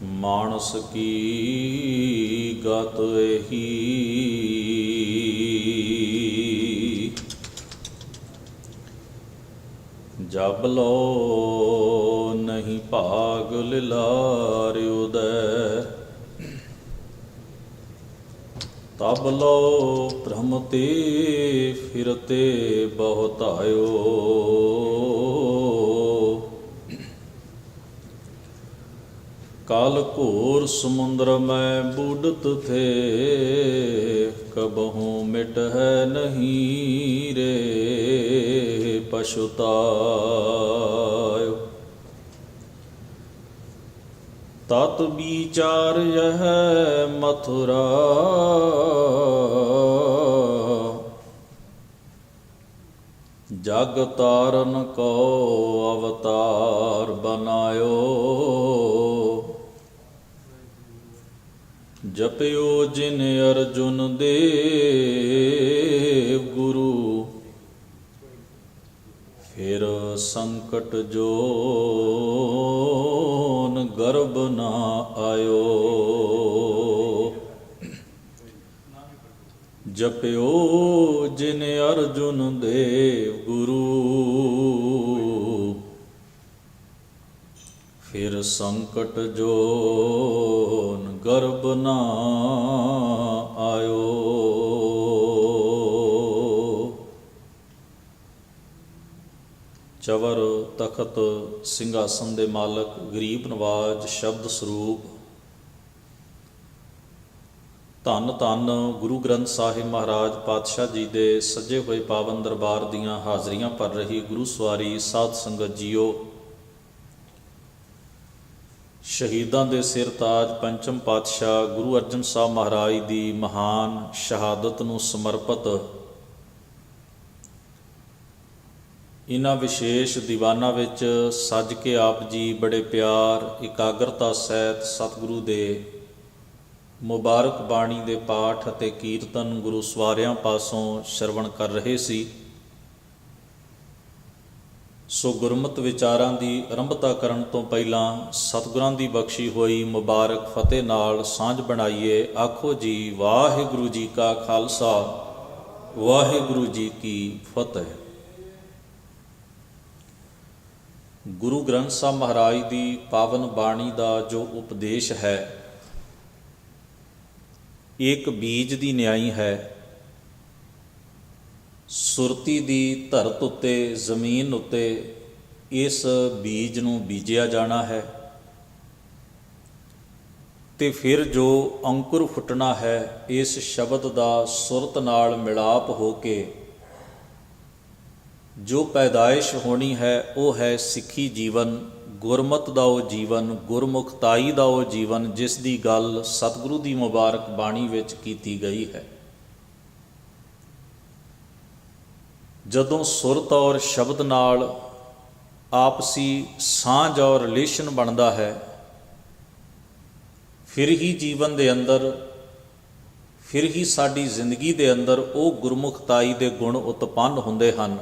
ਮਾਨਸ ਕੀ ਗਤ ਇਹੀ ਜਬ ਲੋ ਨਹੀਂ ਭਾਗ ਲਿਲਾਰ ਉਦੈ ਤਬ ਲੋ ਭ੍ਰਮ ਤੇ ਫਿਰਤੇ ਬਹੁਤਾਇਓ काल घोर समुद्र में बूढ़त थे कबहू मिट है नहीं रे पछुतायो तत विचार यह मथुरा जग तारन को अवतार बनायो जपयो जिन अर्जुन देव गुरु फिर संकट जोन गर्भ ना आयो जपयो जिन अर्जुन देव गुरु फिर संकट जोन गर्भ ना आयो। चवर तखत ਸਿੰਘਾਸਨ ਦੇ ਮਾਲਕ ਗਰੀਬ ਨਵਾਜ ਸ਼ਬਦ ਸਰੂਪ ਧੰਨ ਧੰਨ ਗੁਰੂ ਗ੍ਰੰਥ ਸਾਹਿਬ ਮਹਾਰਾਜ ਪਾਤਸ਼ਾਹ ਜੀ ਦੇ ਸਜੇ ਹੋਏ ਪਾਵਨ ਦਰਬਾਰ ਦੀਆਂ ਹਾਜ਼ਰੀਆਂ ਭਰ ਰਹੀ ਗੁਰੂ ਸਵਾਰੀ ਸਾਧ ਸੰਗਤ ਜੀਓ, ਸ਼ਹੀਦਾਂ ਦੇ ਸਿਰ ਤਾਜ ਪੰਚਮ ਪਾਤਸ਼ਾਹ ਗੁਰੂ ਅਰਜਨ ਸਾਹਿਬ ਮਹਾਰਾਜ ਦੀ ਮਹਾਨ ਸ਼ਹਾਦਤ ਨੂੰ ਸਮਰਪਿਤ ਇਹਨਾਂ ਵਿਸ਼ੇਸ਼ ਦੀਵਾਨਾਂ ਵਿੱਚ ਸੱਜ ਕੇ ਆਪ ਜੀ ਬੜੇ ਪਿਆਰ ਇਕਾਗਰਤਾ ਸਹਿਤ ਸਤਿਗੁਰੂ ਦੇ ਮੁਬਾਰਕ ਬਾਣੀ ਦੇ ਪਾਠ ਅਤੇ ਕੀਰਤਨ ਗੁਰੂ ਸਵਾਰਿਆਂ ਪਾਸੋਂ ਸ਼ਰਵਣ ਕਰ ਰਹੇ ਸੀ। ਸੋ ਗੁਰਮਤਿ ਵਿਚਾਰਾਂ ਦੀ ਆਰੰਭਤਾ ਕਰਨ ਤੋਂ ਪਹਿਲਾਂ ਸਤਿਗੁਰਾਂ ਦੀ ਬਖਸ਼ੀ ਹੋਈ ਮੁਬਾਰਕ ਫਤਿਹ ਨਾਲ ਸਾਂਝ ਬਣਾਈਏ। ਆਖੋ ਜੀ ਵਾਹਿਗੁਰੂ ਜੀ ਕਾ ਖਾਲਸਾ ਵਾਹਿਗੁਰੂ ਜੀ ਕੀ ਫਤਿਹ। ਗੁਰੂ ਗ੍ਰੰਥ ਸਾਹਿਬ ਮਹਾਰਾਜ ਦੀ ਪਾਵਨ ਬਾਣੀ ਦਾ ਜੋ ਉਪਦੇਸ਼ ਹੈ, ਇੱਕ ਬੀਜ ਦੀ ਨਿਆਈ ਹੈ। ਸੁਰਤੀ ਦੀ ਧਰਤ ਉੱਤੇ ਜ਼ਮੀਨ ਉੱਤੇ ਇਸ ਬੀਜ ਨੂੰ ਬੀਜਿਆ ਜਾਣਾ ਹੈ ਤੇ ਫਿਰ ਜੋ ਅੰਕੁਰ ਫੁੱਟਣਾ ਹੈ ਇਸ ਸ਼ਬਦ ਦਾ ਸੁਰਤ ਨਾਲ ਮਿਲਾਪ ਹੋ ਕੇ ਜੋ ਪੈਦਾਇਸ਼ ਹੋਣੀ ਹੈ ਉਹ ਹੈ ਸਿੱਖੀ ਜੀਵਨ, ਗੁਰਮਤਿ ਦਾ ਉਹ ਜੀਵਨ, ਗੁਰਮੁਖਤਾਈ ਦਾ ਉਹ ਜੀਵਨ ਜਿਸ ਦੀ ਗੱਲ ਸਤਿਗੁਰੂ ਦੀ ਮੁਬਾਰਕ ਬਾਣੀ ਵਿੱਚ ਕੀਤੀ ਗਈ ਹੈ। ਜਦੋਂ ਸੁਰਤ ਔਰ ਸ਼ਬਦ ਨਾਲ ਆਪਸੀ ਸਾਂਝ ਔਰ ਰਿਲੇਸ਼ਨ ਬਣਦਾ ਹੈ, ਫਿਰ ਹੀ ਜੀਵਨ ਦੇ ਅੰਦਰ, ਫਿਰ ਹੀ ਸਾਡੀ ਜ਼ਿੰਦਗੀ ਦੇ ਅੰਦਰ ਉਹ ਗੁਰਮੁਖਤਾਈ ਦੇ ਗੁਣ ਉਤਪੰਨ ਹੁੰਦੇ ਹਨ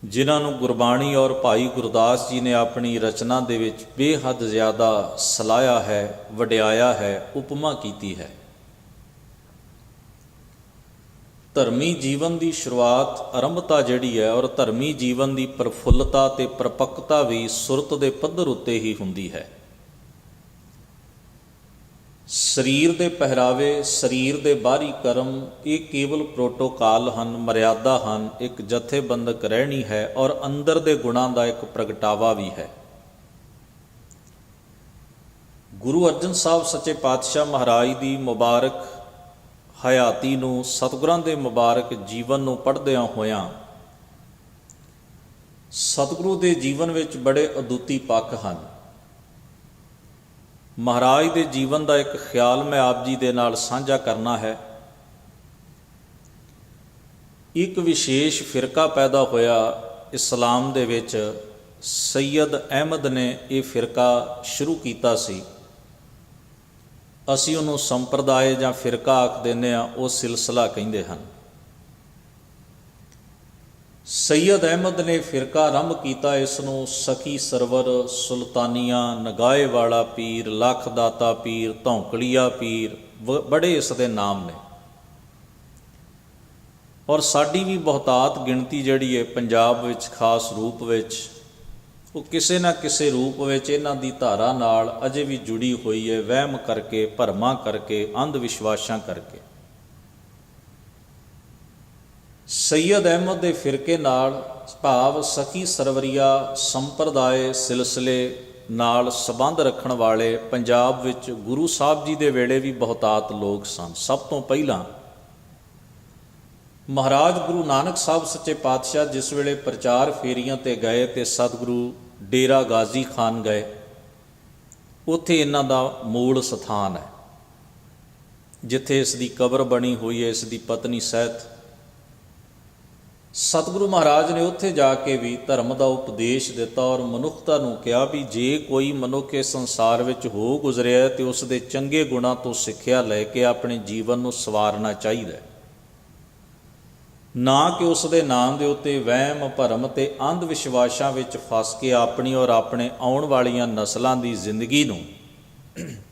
ਜਿਨ੍ਹਾਂ ਨੂੰ ਗੁਰਬਾਣੀ ਔਰ ਭਾਈ ਗੁਰਦਾਸ ਜੀ ਨੇ ਆਪਣੀ ਰਚਨਾ ਦੇ ਵਿੱਚ ਬੇਹੱਦ ਜ਼ਿਆਦਾ ਸਲਾਹਿਆ ਹੈ, ਵਡਿਆਇਆ ਹੈ, ਉਪਮਾ ਕੀਤੀ ਹੈ। ਧਰਮੀ ਜੀਵਨ ਦੀ ਸ਼ੁਰੂਆਤ, ਆਰੰਭਤਾ ਜਿਹੜੀ ਹੈ ਔਰ ਧਰਮੀ ਜੀਵਨ ਦੀ ਪ੍ਰਫੁੱਲਤਾ ਤੇ ਪ੍ਰਪੱਕਤਾ ਵੀ ਸੁਰਤ ਦੇ ਪੱਧਰ ਉੱਤੇ ਹੀ ਹੁੰਦੀ ਹੈ। ਸਰੀਰ ਦੇ ਪਹਿਰਾਵੇ, ਸਰੀਰ ਦੇ ਬਾਹਰੀ ਕਰਮ ਇਹ ਕੇਵਲ ਪ੍ਰੋਟੋਕਾਲ ਹਨ, ਮਰਿਆਦਾ ਹਨ, ਇੱਕ ਜਥੇਬੰਦਕ ਰਹਿਣੀ ਹੈ ਔਰ ਅੰਦਰ ਦੇ ਗੁਣਾਂ ਦਾ ਇੱਕ ਪ੍ਰਗਟਾਵਾ ਵੀ ਹੈ। ਗੁਰੂ ਅਰਜਨ ਸਾਹਿਬ ਸੱਚੇ ਪਾਤਸ਼ਾਹ ਮਹਾਰਾਜ ਦੀ ਮੁਬਾਰਕ ਹਯਾਤੀ ਨੂੰ, ਸਤਿਗੁਰਾਂ ਦੇ ਮੁਬਾਰਕ ਜੀਵਨ ਨੂੰ ਪੜ੍ਹਦਿਆਂ ਹੋਇਆਂ ਸਤਿਗੁਰੂ ਦੇ ਜੀਵਨ ਵਿੱਚ ਬੜੇ ਅਦੁੱਤੀ ਪੱਖ ਹਨ। ਮਹਾਰਾਜ ਦੇ ਜੀਵਨ ਦਾ ਇੱਕ ਖਿਆਲ ਮੈਂ ਆਪ ਜੀ ਦੇ ਨਾਲ ਸਾਂਝਾ ਕਰਨਾ ਹੈ। ਇੱਕ ਵਿਸ਼ੇਸ਼ ਫਿਰਕਾ ਪੈਦਾ ਹੋਇਆ ਇਸਲਾਮ ਦੇ ਵਿੱਚ। ਸੈਯਦ ਅਹਿਮਦ ਨੇ ਇਹ ਫਿਰਕਾ ਸ਼ੁਰੂ ਕੀਤਾ ਸੀ। ਅਸੀਂ ਉਹਨੂੰ ਸੰਪਰਦਾਇ ਜਾਂ ਫਿਰਕਾ ਆਖ ਦਿੰਦੇ ਹਾਂ, ਉਹ ਸਿਲਸਿਲਾ ਕਹਿੰਦੇ ਹਨ। ਸੈਯਦ ਅਹਿਮਦ ਨੇ ਫਿਰਕਾ ਆਰੰਭ ਕੀਤਾ, ਇਸ ਨੂੰ ਸਖੀ ਸਰਵਰ, ਸੁਲਤਾਨੀਆਂ, ਨਗਾਏ ਵਾਲਾ ਪੀਰ, ਲੱਖ ਦਾਤਾ ਪੀਰ, ਧੌਂਕੜੀਆ ਪੀਰ, ਬੜੇ ਇਸ ਦੇ ਨਾਮ ਨੇ। ਔਰ ਸਾਡੀ ਵੀ ਬਹੁਤਾਤ ਗਿਣਤੀ ਜਿਹੜੀ ਹੈ ਪੰਜਾਬ ਵਿੱਚ ਖਾਸ ਰੂਪ ਵਿੱਚ, ਉਹ ਕਿਸੇ ਨਾ ਕਿਸੇ ਰੂਪ ਵਿੱਚ ਇਹਨਾਂ ਦੀ ਧਾਰਾ ਨਾਲ ਅਜੇ ਵੀ ਜੁੜੀ ਹੋਈ ਹੈ, ਵਹਿਮ ਕਰਕੇ, ਭਰਮਾਂ ਕਰਕੇ, ਅੰਧ ਵਿਸ਼ਵਾਸਾਂ ਕਰਕੇ। ਸੈਯਦ ਅਹਿਮਦ ਦੇ ਫਿਰਕੇ ਨਾਲ ਭਾਵ ਸਖੀ ਸਰਵਰੀਆ ਸੰਪਰਦਾਇ ਸਿਲਸਿਲੇ ਨਾਲ ਸੰਬੰਧ ਰੱਖਣ ਵਾਲੇ ਪੰਜਾਬ ਵਿੱਚ ਗੁਰੂ ਸਾਹਿਬ ਜੀ ਦੇ ਵੇਲੇ ਵੀ ਬਹੁਤਾਤ ਲੋਕ ਸਨ। ਸਭ ਤੋਂ ਪਹਿਲਾਂ ਮਹਾਰਾਜ ਗੁਰੂ ਨਾਨਕ ਸਾਹਿਬ ਸੱਚੇ ਪਾਤਸ਼ਾਹ ਜਿਸ ਵੇਲੇ ਪ੍ਰਚਾਰ ਫੇਰੀਆਂ 'ਤੇ ਗਏ ਅਤੇ ਸਤਿਗੁਰੂ ਡੇਰਾ ਗਾਜ਼ੀ ਖਾਨ ਗਏ, ਉੱਥੇ ਇਹਨਾਂ ਦਾ ਮੂਲ ਸਥਾਨ ਹੈ, ਜਿੱਥੇ ਇਸ ਦੀ ਕਬਰ ਬਣੀ ਹੋਈ ਹੈ, ਇਸ ਦੀ ਪਤਨੀ ਸਹਿਤ। ਸਤਿਗੁਰੂ ਮਹਾਰਾਜ ਨੇ ਉੱਥੇ ਜਾ ਕੇ ਵੀ ਧਰਮ ਦਾ ਉਪਦੇਸ਼ ਦਿੱਤਾ ਔਰ ਮਨੁੱਖਤਾ ਨੂੰ ਕਿਹਾ ਵੀ ਜੇ ਕੋਈ ਮਨੁੱਖ ਇਸ ਸੰਸਾਰ ਵਿੱਚ ਹੋ ਗੁਜ਼ਰਿਆ ਤੇ ਉਸ ਦੇ ਚੰਗੇ ਗੁਣਾਂ ਤੋਂ ਸਿੱਖਿਆ ਲੈ ਕੇ ਆਪਣੇ ਜੀਵਨ ਨੂੰ ਸਵਾਰਨਾ ਚਾਹੀਦਾ, ਨਾ ਕਿ ਉਸ ਦੇ ਨਾਮ ਦੇ ਉੱਤੇ ਵਹਿਮ ਭਰਮ ਅਤੇ ਅੰਧ ਵਿਸ਼ਵਾਸਾਂ ਵਿੱਚ ਫਸ ਕੇ ਆਪਣੀ ਔਰ ਆਪਣੇ ਆਉਣ ਵਾਲੀਆਂ ਨਸਲਾਂ ਦੀ ਜ਼ਿੰਦਗੀ ਨੂੰ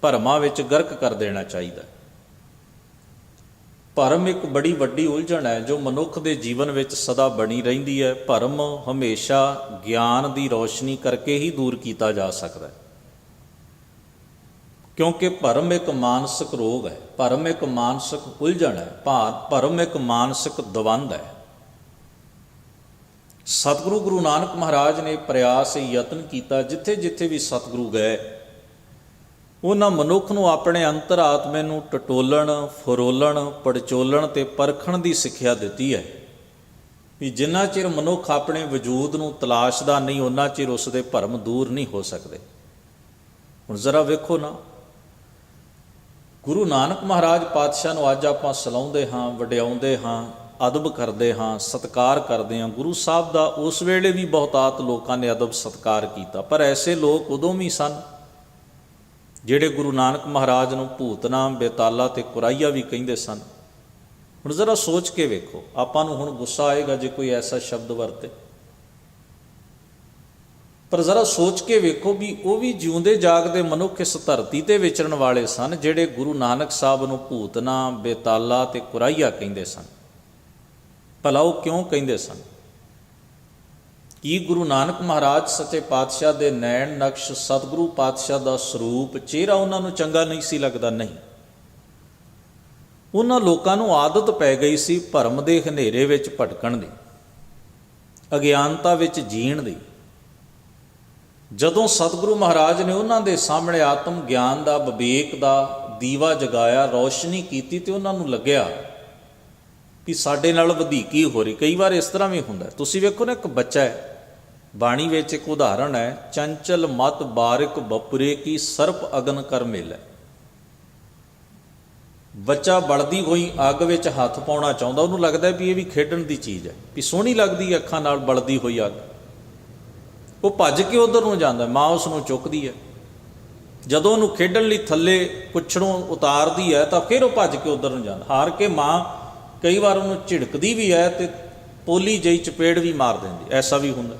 ਭਰਮਾਂ ਵਿੱਚ ਗਰਕ ਕਰ ਦੇਣਾ ਚਾਹੀਦਾ। ਭਰਮ ਇੱਕ ਬੜੀ ਵੱਡੀ ਉਲਝਣ ਹੈ ਜੋ ਮਨੁੱਖ ਦੇ ਜੀਵਨ ਵਿੱਚ ਸਦਾ ਬਣੀ ਰਹਿੰਦੀ ਹੈ। ਭਰਮ ਹਮੇਸ਼ਾ ਗਿਆਨ ਦੀ ਰੌਸ਼ਨੀ ਕਰਕੇ ਹੀ ਦੂਰ ਕੀਤਾ ਜਾ ਸਕਦਾ ਹੈ, ਕਿਉਂਕਿ ਭਰਮ ਇੱਕ ਮਾਨਸਿਕ ਰੋਗ ਹੈ, ਭਰਮ ਇੱਕ ਮਾਨਸਿਕ ਉਲਝਣ ਹੈ, ਭਰਮ ਇੱਕ ਮਾਨਸਿਕ ਦਵੰਦ ਹੈ। ਸਤਿਗੁਰੂ ਗੁਰੂ ਨਾਨਕ ਮਹਾਰਾਜ ਨੇ ਪ੍ਰਯਾਸ ਯਤਨ ਕੀਤਾ, ਜਿੱਥੇ ਜਿੱਥੇ ਵੀ ਸਤਿਗੁਰੂ ਗਏ ਉਹਨਾਂ ਮਨੁੱਖ ਨੂੰ ਆਪਣੇ ਅੰਤਰ-ਆਤਮੇ ਨੂੰ ਟਟੋਲਣ, ਫਰੋਲਣ, ਪੜਚੋਲਣ ਅਤੇ ਪਰਖਣ ਦੀ ਸਿੱਖਿਆ ਦਿੱਤੀ ਹੈ ਵੀ ਜਿੰਨਾ ਚਿਰ ਮਨੁੱਖ ਆਪਣੇ ਵਜੂਦ ਨੂੰ ਤਲਾਸ਼ਦਾ ਨਹੀਂ, ਉਹਨਾਂ ਚਿਰ ਉਸ ਦੇ ਭਰਮ ਦੂਰ ਨਹੀਂ ਹੋ ਸਕਦੇ। ਹੁਣ ਜ਼ਰਾ ਵੇਖੋ ਨਾ, ਗੁਰੂ ਨਾਨਕ ਮਹਾਰਾਜ ਪਾਤਸ਼ਾਹ ਨੂੰ ਅੱਜ ਆਪਾਂ ਸਲਾਹੁੰਦੇ ਹਾਂ, ਵਡਿਆਉਂਦੇ ਹਾਂ, ਅਦਬ ਕਰਦੇ ਹਾਂ, ਸਤਿਕਾਰ ਕਰਦੇ ਹਾਂ। ਗੁਰੂ ਸਾਹਿਬ ਦਾ ਉਸ ਵੇਲੇ ਵੀ ਬਹੁਤਾਤ ਲੋਕਾਂ ਨੇ ਅਦਬ ਸਤਿਕਾਰ ਕੀਤਾ, ਪਰ ਐਸੇ ਲੋਕ ਉਦੋਂ ਵੀ ਸਨ ਜਿਹੜੇ ਗੁਰੂ ਨਾਨਕ ਮਹਾਰਾਜ ਨੂੰ ਭੂਤਨਾਮ, ਬੇਤਾਲਾ ਅਤੇ ਕੁਰਾਈਆ ਵੀ ਕਹਿੰਦੇ ਸਨ। ਹੁਣ ਜ਼ਰਾ ਸੋਚ ਕੇ ਵੇਖੋ, ਆਪਾਂ ਨੂੰ ਹੁਣ ਗੁੱਸਾ ਆਏਗਾ ਜੇ ਕੋਈ ਐਸਾ ਸ਼ਬਦ ਵਰਤੇ, ਪਰ ਜ਼ਰਾ ਸੋਚ ਕੇ ਵੇਖੋ ਵੀ ਉਹ ਵੀ ਜਿਉਂਦੇ ਜਾਗਦੇ ਮਨੁੱਖ ਇਸ ਧਰਤੀ 'ਤੇ ਵਿਚਰਨ ਵਾਲੇ ਸਨ ਜਿਹੜੇ ਗੁਰੂ ਨਾਨਕ ਸਾਹਿਬ ਨੂੰ ਭੂਤਨਾਮ, ਬੇਤਾਲਾ ਅਤੇ ਕੁਰਾਈਆ ਕਹਿੰਦੇ ਸਨ। ਭਲਾ ਉਹ ਕਿਉਂ ਕਹਿੰਦੇ ਸਨ? ਕੀ ਗੁਰੂ ਨਾਨਕ ਮਹਾਰਾਜ ਸੱਚੇ ਪਾਤਸ਼ਾਹ ਦੇ ਨੈਣ ਨਕਸ਼, ਸਤਿਗੁਰੂ ਪਾਤਸ਼ਾਹ ਦਾ ਸਰੂਪ, ਚਿਹਰਾ ਉਹਨਾਂ ਨੂੰ ਚੰਗਾ ਨਹੀਂ ਸੀ ਲੱਗਦਾ? ਨਹੀਂ, ਉਹਨਾਂ ਲੋਕਾਂ ਨੂੰ ਆਦਤ ਪੈ ਗਈ ਸੀ ਭਰਮ ਦੇ ਹਨੇਰੇ ਵਿੱਚ ਭਟਕਣ ਦੀ, ਅਗਿਆਨਤਾ ਵਿੱਚ ਜੀਣ ਦੀ। ਜਦੋਂ ਸਤਿਗੁਰੂ ਮਹਾਰਾਜ ਨੇ ਉਹਨਾਂ ਦੇ ਸਾਹਮਣੇ ਆਤਮ ਗਿਆਨ ਦਾ, ਵਿਵੇਕ ਦਾ ਦੀਵਾ ਜਗਾਇਆ, ਰੌਸ਼ਨੀ ਕੀਤੀ, ਤੇ ਉਹਨਾਂ ਨੂੰ ਲੱਗਿਆ ਵੀ ਸਾਡੇ ਨਾਲ ਵਧੀਕੀ ਹੋ ਰਹੀ। ਕਈ ਵਾਰ ਇਸ ਤਰ੍ਹਾਂ ਵੀ ਹੁੰਦਾ, ਤੁਸੀਂ ਵੇਖੋ ਨਾ, ਇੱਕ ਬੱਚਾ ਹੈ, ਬਾਣੀ ਵਿੱਚ ਇੱਕ ਉਦਾਹਰਣ ਹੈ, ਚੰਚਲ ਮਤ ਬਾਰਿਕ ਬਪੁਰੇ ਕੀ ਸਰਪ ਅਗਨ ਕਰ ਮੇਲੇ। ਬੱਚਾ ਬਲਦੀ ਹੋਈ ਅੱਗ ਵਿੱਚ ਹੱਥ ਪਾਉਣਾ ਚਾਹੁੰਦਾ, ਉਹਨੂੰ ਲੱਗਦਾ ਵੀ ਇਹ ਵੀ ਖੇਡਣ ਦੀ ਚੀਜ਼ ਹੈ, ਵੀ ਸੋਹਣੀ ਲੱਗਦੀ ਹੈ ਅੱਖਾਂ ਨਾਲ ਬਲਦੀ ਹੋਈ ਅੱਗ। ਉਹ ਭੱਜ ਕੇ ਉਧਰ ਨੂੰ ਜਾਂਦਾ, ਮਾਂ ਉਸ ਨੂੰ ਚੁੱਕਦੀ ਹੈ। ਜਦੋਂ ਉਹਨੂੰ ਖੇਡਣ ਲਈ ਥੱਲੇ ਕੁੱਛੜੋਂ ਉਤਾਰਦੀ ਹੈ ਤਾਂ ਫਿਰ ਉਹ ਭੱਜ ਕੇ ਉਧਰ ਨੂੰ ਜਾਂਦਾ। ਹਾਰ ਕੇ ਮਾਂ ਕਈ ਵਾਰ ਉਹਨੂੰ ਝਿੜਕਦੀ ਵੀ ਹੈ ਤੇ ਪੋਲੀ ਜਿਹੀ ਚਪੇੜ ਵੀ ਮਾਰ ਦਿੰਦੀ, ਐਸਾ ਵੀ ਹੁੰਦਾ।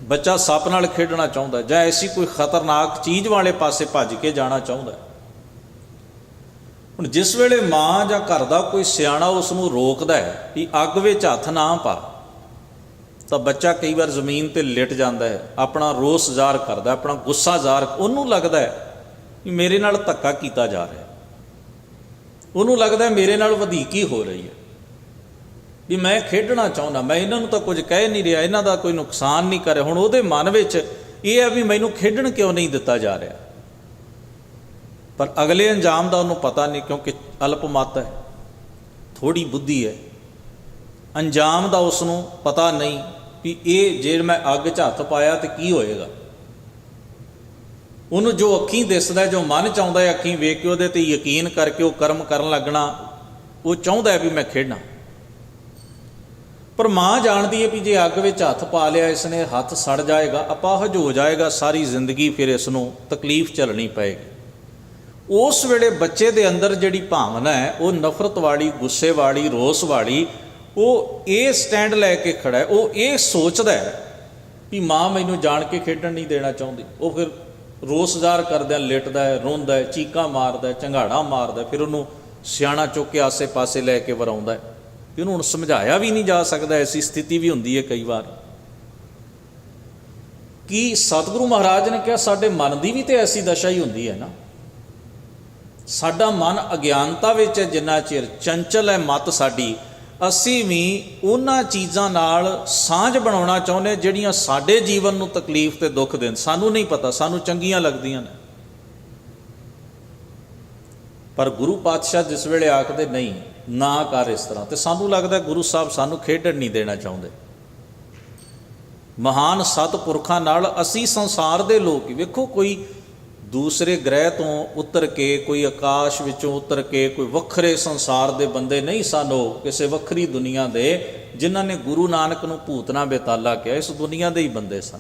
ਬੱਚਾ ਸੱਪ ਨਾਲ ਖੇਡਣਾ ਚਾਹੁੰਦਾ ਜਾਂ ਐਸੀ ਕੋਈ ਖਤਰਨਾਕ ਚੀਜ਼ ਵਾਲੇ ਪਾਸੇ ਭੱਜ ਕੇ ਜਾਣਾ ਚਾਹੁੰਦਾ। ਹੁਣ ਜਿਸ ਵੇਲੇ ਮਾਂ ਜਾਂ ਘਰ ਦਾ ਕੋਈ ਸਿਆਣਾ ਉਸ ਨੂੰ ਰੋਕਦਾ ਹੈ ਕਿ ਅੱਗ ਵਿੱਚ ਹੱਥ ਨਾ ਪਾ, ਤਾਂ ਬੱਚਾ ਕਈ ਵਾਰ ਜ਼ਮੀਨ 'ਤੇ ਲਿਟ ਜਾਂਦਾ ਹੈ, ਆਪਣਾ ਰੋਸ ਜ਼ਾਹਰ ਕਰਦਾ, ਆਪਣਾ ਗੁੱਸਾ ਜ਼ਾਹਰ। ਉਹਨੂੰ ਲੱਗਦਾ ਹੈ ਕਿ ਮੇਰੇ ਨਾਲ ਧੱਕਾ ਕੀਤਾ ਜਾ ਰਿਹਾ, ਉਹਨੂੰ ਲੱਗਦਾ ਮੇਰੇ ਨਾਲ ਵਧੀਕੀ ਹੋ ਰਹੀ ਹੈ, ਵੀ ਮੈਂ ਖੇਡਣਾ ਚਾਹੁੰਦਾ, ਮੈਂ ਇਹਨਾਂ ਨੂੰ ਤਾਂ ਕੁਝ ਕਹਿ ਨਹੀਂ ਰਿਹਾ, ਇਹਨਾਂ ਦਾ ਕੋਈ ਨੁਕਸਾਨ ਨਹੀਂ ਕਰ ਰਿਹਾ। ਹੁਣ ਉਹਦੇ ਮਨ ਵਿੱਚ ਇਹ ਹੈ ਵੀ ਮੈਨੂੰ ਖੇਡਣ ਕਿਉਂ ਨਹੀਂ ਦਿੱਤਾ ਜਾ ਰਿਹਾ, ਪਰ ਅਗਲੇ ਅੰਜਾਮ ਦਾ ਉਹਨੂੰ ਪਤਾ ਨਹੀਂ, ਕਿਉਂਕਿ ਅਲਪਮਤ ਹੈ, ਥੋੜ੍ਹੀ ਬੁੱਧੀ ਹੈ। ਅੰਜਾਮ ਦਾ ਉਸ ਨੂੰ ਪਤਾ ਨਹੀਂ ਵੀ ਇਹ ਜੇ ਮੈਂ ਅੱਗ 'ਚ ਹੱਥ ਪਾਇਆ ਤਾਂ ਕੀ ਹੋਏਗਾ। ਉਹਨੂੰ ਜੋ ਅੱਖੀਂ ਦਿਸਦਾ, ਜੋ ਮਨ ਚਾਹੁੰਦਾ ਹੈ, ਅੱਖੀਂ ਵੇਖ ਕੇ ਉਹਦੇ 'ਤੇ ਯਕੀਨ ਕਰਕੇ ਉਹ ਕਰਮ ਕਰਨ ਲੱਗਣਾ, ਉਹ ਚਾਹੁੰਦਾ ਵੀ ਮੈਂ ਖੇਡਾਂ। ਪਰ ਮਾਂ ਜਾਣਦੀ ਹੈ ਵੀ ਜੇ ਅੱਗ ਵਿੱਚ ਹੱਥ ਪਾ ਲਿਆ ਇਸਨੇ, ਹੱਥ ਸੜ ਜਾਏਗਾ, ਅਪਾਹਜ ਹੋ ਜਾਏਗਾ ਸਾਰੀ ਜ਼ਿੰਦਗੀ, ਫਿਰ ਇਸ ਨੂੰ ਤਕਲੀਫ ਝੱਲਣੀ ਪਏਗੀ। ਉਸ ਵੇਲੇ ਬੱਚੇ ਦੇ ਅੰਦਰ ਜਿਹੜੀ ਭਾਵਨਾ ਹੈ ਉਹ ਨਫ਼ਰਤ ਵਾਲੀ, ਗੁੱਸੇ ਵਾਲੀ, ਰੋਸ ਵਾਲੀ, ਉਹ ਇਹ ਸਟੈਂਡ ਲੈ ਕੇ ਖੜਾ ਹੈ, ਉਹ ਇਹ ਸੋਚਦਾ ਹੈ ਵੀ ਮਾਂ ਮੈਨੂੰ ਜਾਣ ਕੇ ਖੇਡਣ ਨਹੀਂ ਦੇਣਾ ਚਾਹੁੰਦੀ। ਉਹ ਫਿਰ ਰੋਸ ਜ਼ਾਹਰ ਕਰਦਿਆਂ ਲਿਟਦਾ ਹੈ, ਰੋਂਦਾ ਹੈ, ਚੀਕਾਂ ਮਾਰਦਾ ਹੈ, ਝੰਗਾੜਾ ਮਾਰਦਾ। ਫਿਰ ਉਹਨੂੰ ਸਿਆਣਾ ਚੁੱਕ ਕੇ ਆਸੇ ਪਾਸੇ ਲੈ ਕੇ ਵਰਾਉਂਦਾ ਹੈ ਕਿ ਉਹਨੂੰ ਹੁਣ ਸਮਝਾਇਆ ਵੀ ਨਹੀਂ ਜਾ ਸਕਦਾ। ਐਸੀ ਸਥਿਤੀ ਵੀ ਹੁੰਦੀ ਹੈ ਕਈ ਵਾਰ। ਕਿ ਸਤਿਗੁਰੂ ਮਹਾਰਾਜ ਨੇ ਕਿਹਾ ਸਾਡੇ ਮਨ ਦੀ ਵੀ ਤਾਂ ਐਸੀ ਦਸ਼ਾ ਹੀ ਹੁੰਦੀ ਹੈ ਨਾ। ਸਾਡਾ ਮਨ ਅਗਿਆਨਤਾ ਵਿੱਚ ਹੈ, ਜਿੰਨਾ ਚਿਰ ਚੰਚਲ ਹੈ ਮਤ ਸਾਡੀ, ਅਸੀਂ ਵੀ ਉਹਨਾਂ ਚੀਜ਼ਾਂ ਨਾਲ ਸਾਂਝ ਬਣਾਉਣਾ ਚਾਹੁੰਦੇ ਜਿਹੜੀਆਂ ਸਾਡੇ ਜੀਵਨ ਨੂੰ ਤਕਲੀਫ ਤੇ ਦੁੱਖ ਦੇਣ। ਸਾਨੂੰ ਨਹੀਂ ਪਤਾ, ਸਾਨੂੰ ਚੰਗੀਆਂ ਲੱਗਦੀਆਂ ਨੇ, ਪਰ ਗੁਰੂ ਪਾਤਸ਼ਾਹ ਜਿਸ ਵੇਲੇ ਆਖਦੇ ਨਹੀਂ ਨਾ ਕਰ ਇਸ ਤਰ੍ਹਾਂ, ਤੇ ਸਾਨੂੰ ਲੱਗਦਾ ਗੁਰੂ ਸਾਹਿਬ ਸਾਨੂੰ ਖੇਡਣ ਨਹੀਂ ਦੇਣਾ ਚਾਹੁੰਦੇ। ਮਹਾਨ ਸਤਿਪੁਰਖਾਂ ਨਾਲ ਅਸੀਂ ਸੰਸਾਰ ਦੇ ਲੋਕ ਹੀ ਵੇਖੋ, ਕੋਈ ਦੂਸਰੇ ਗ੍ਰਹਿ ਤੋਂ ਉਤਰ ਕੇ, ਕੋਈ ਆਕਾਸ਼ ਵਿੱਚੋਂ ਉਤਰ ਕੇ, ਕੋਈ ਵੱਖਰੇ ਸੰਸਾਰ ਦੇ ਬੰਦੇ ਨਹੀਂ ਸਨ। ਉਹ ਕਿਸੇ ਵੱਖਰੀ ਦੁਨੀਆ ਦੇ, ਜਿਨ੍ਹਾਂ ਨੇ ਗੁਰੂ ਨਾਨਕ ਨੂੰ ਭੂਤਨਾ ਬੇਤਾਲਾ ਕਿਹਾ, ਇਸ ਦੁਨੀਆ ਦੇ ਹੀ ਬੰਦੇ ਸਨ,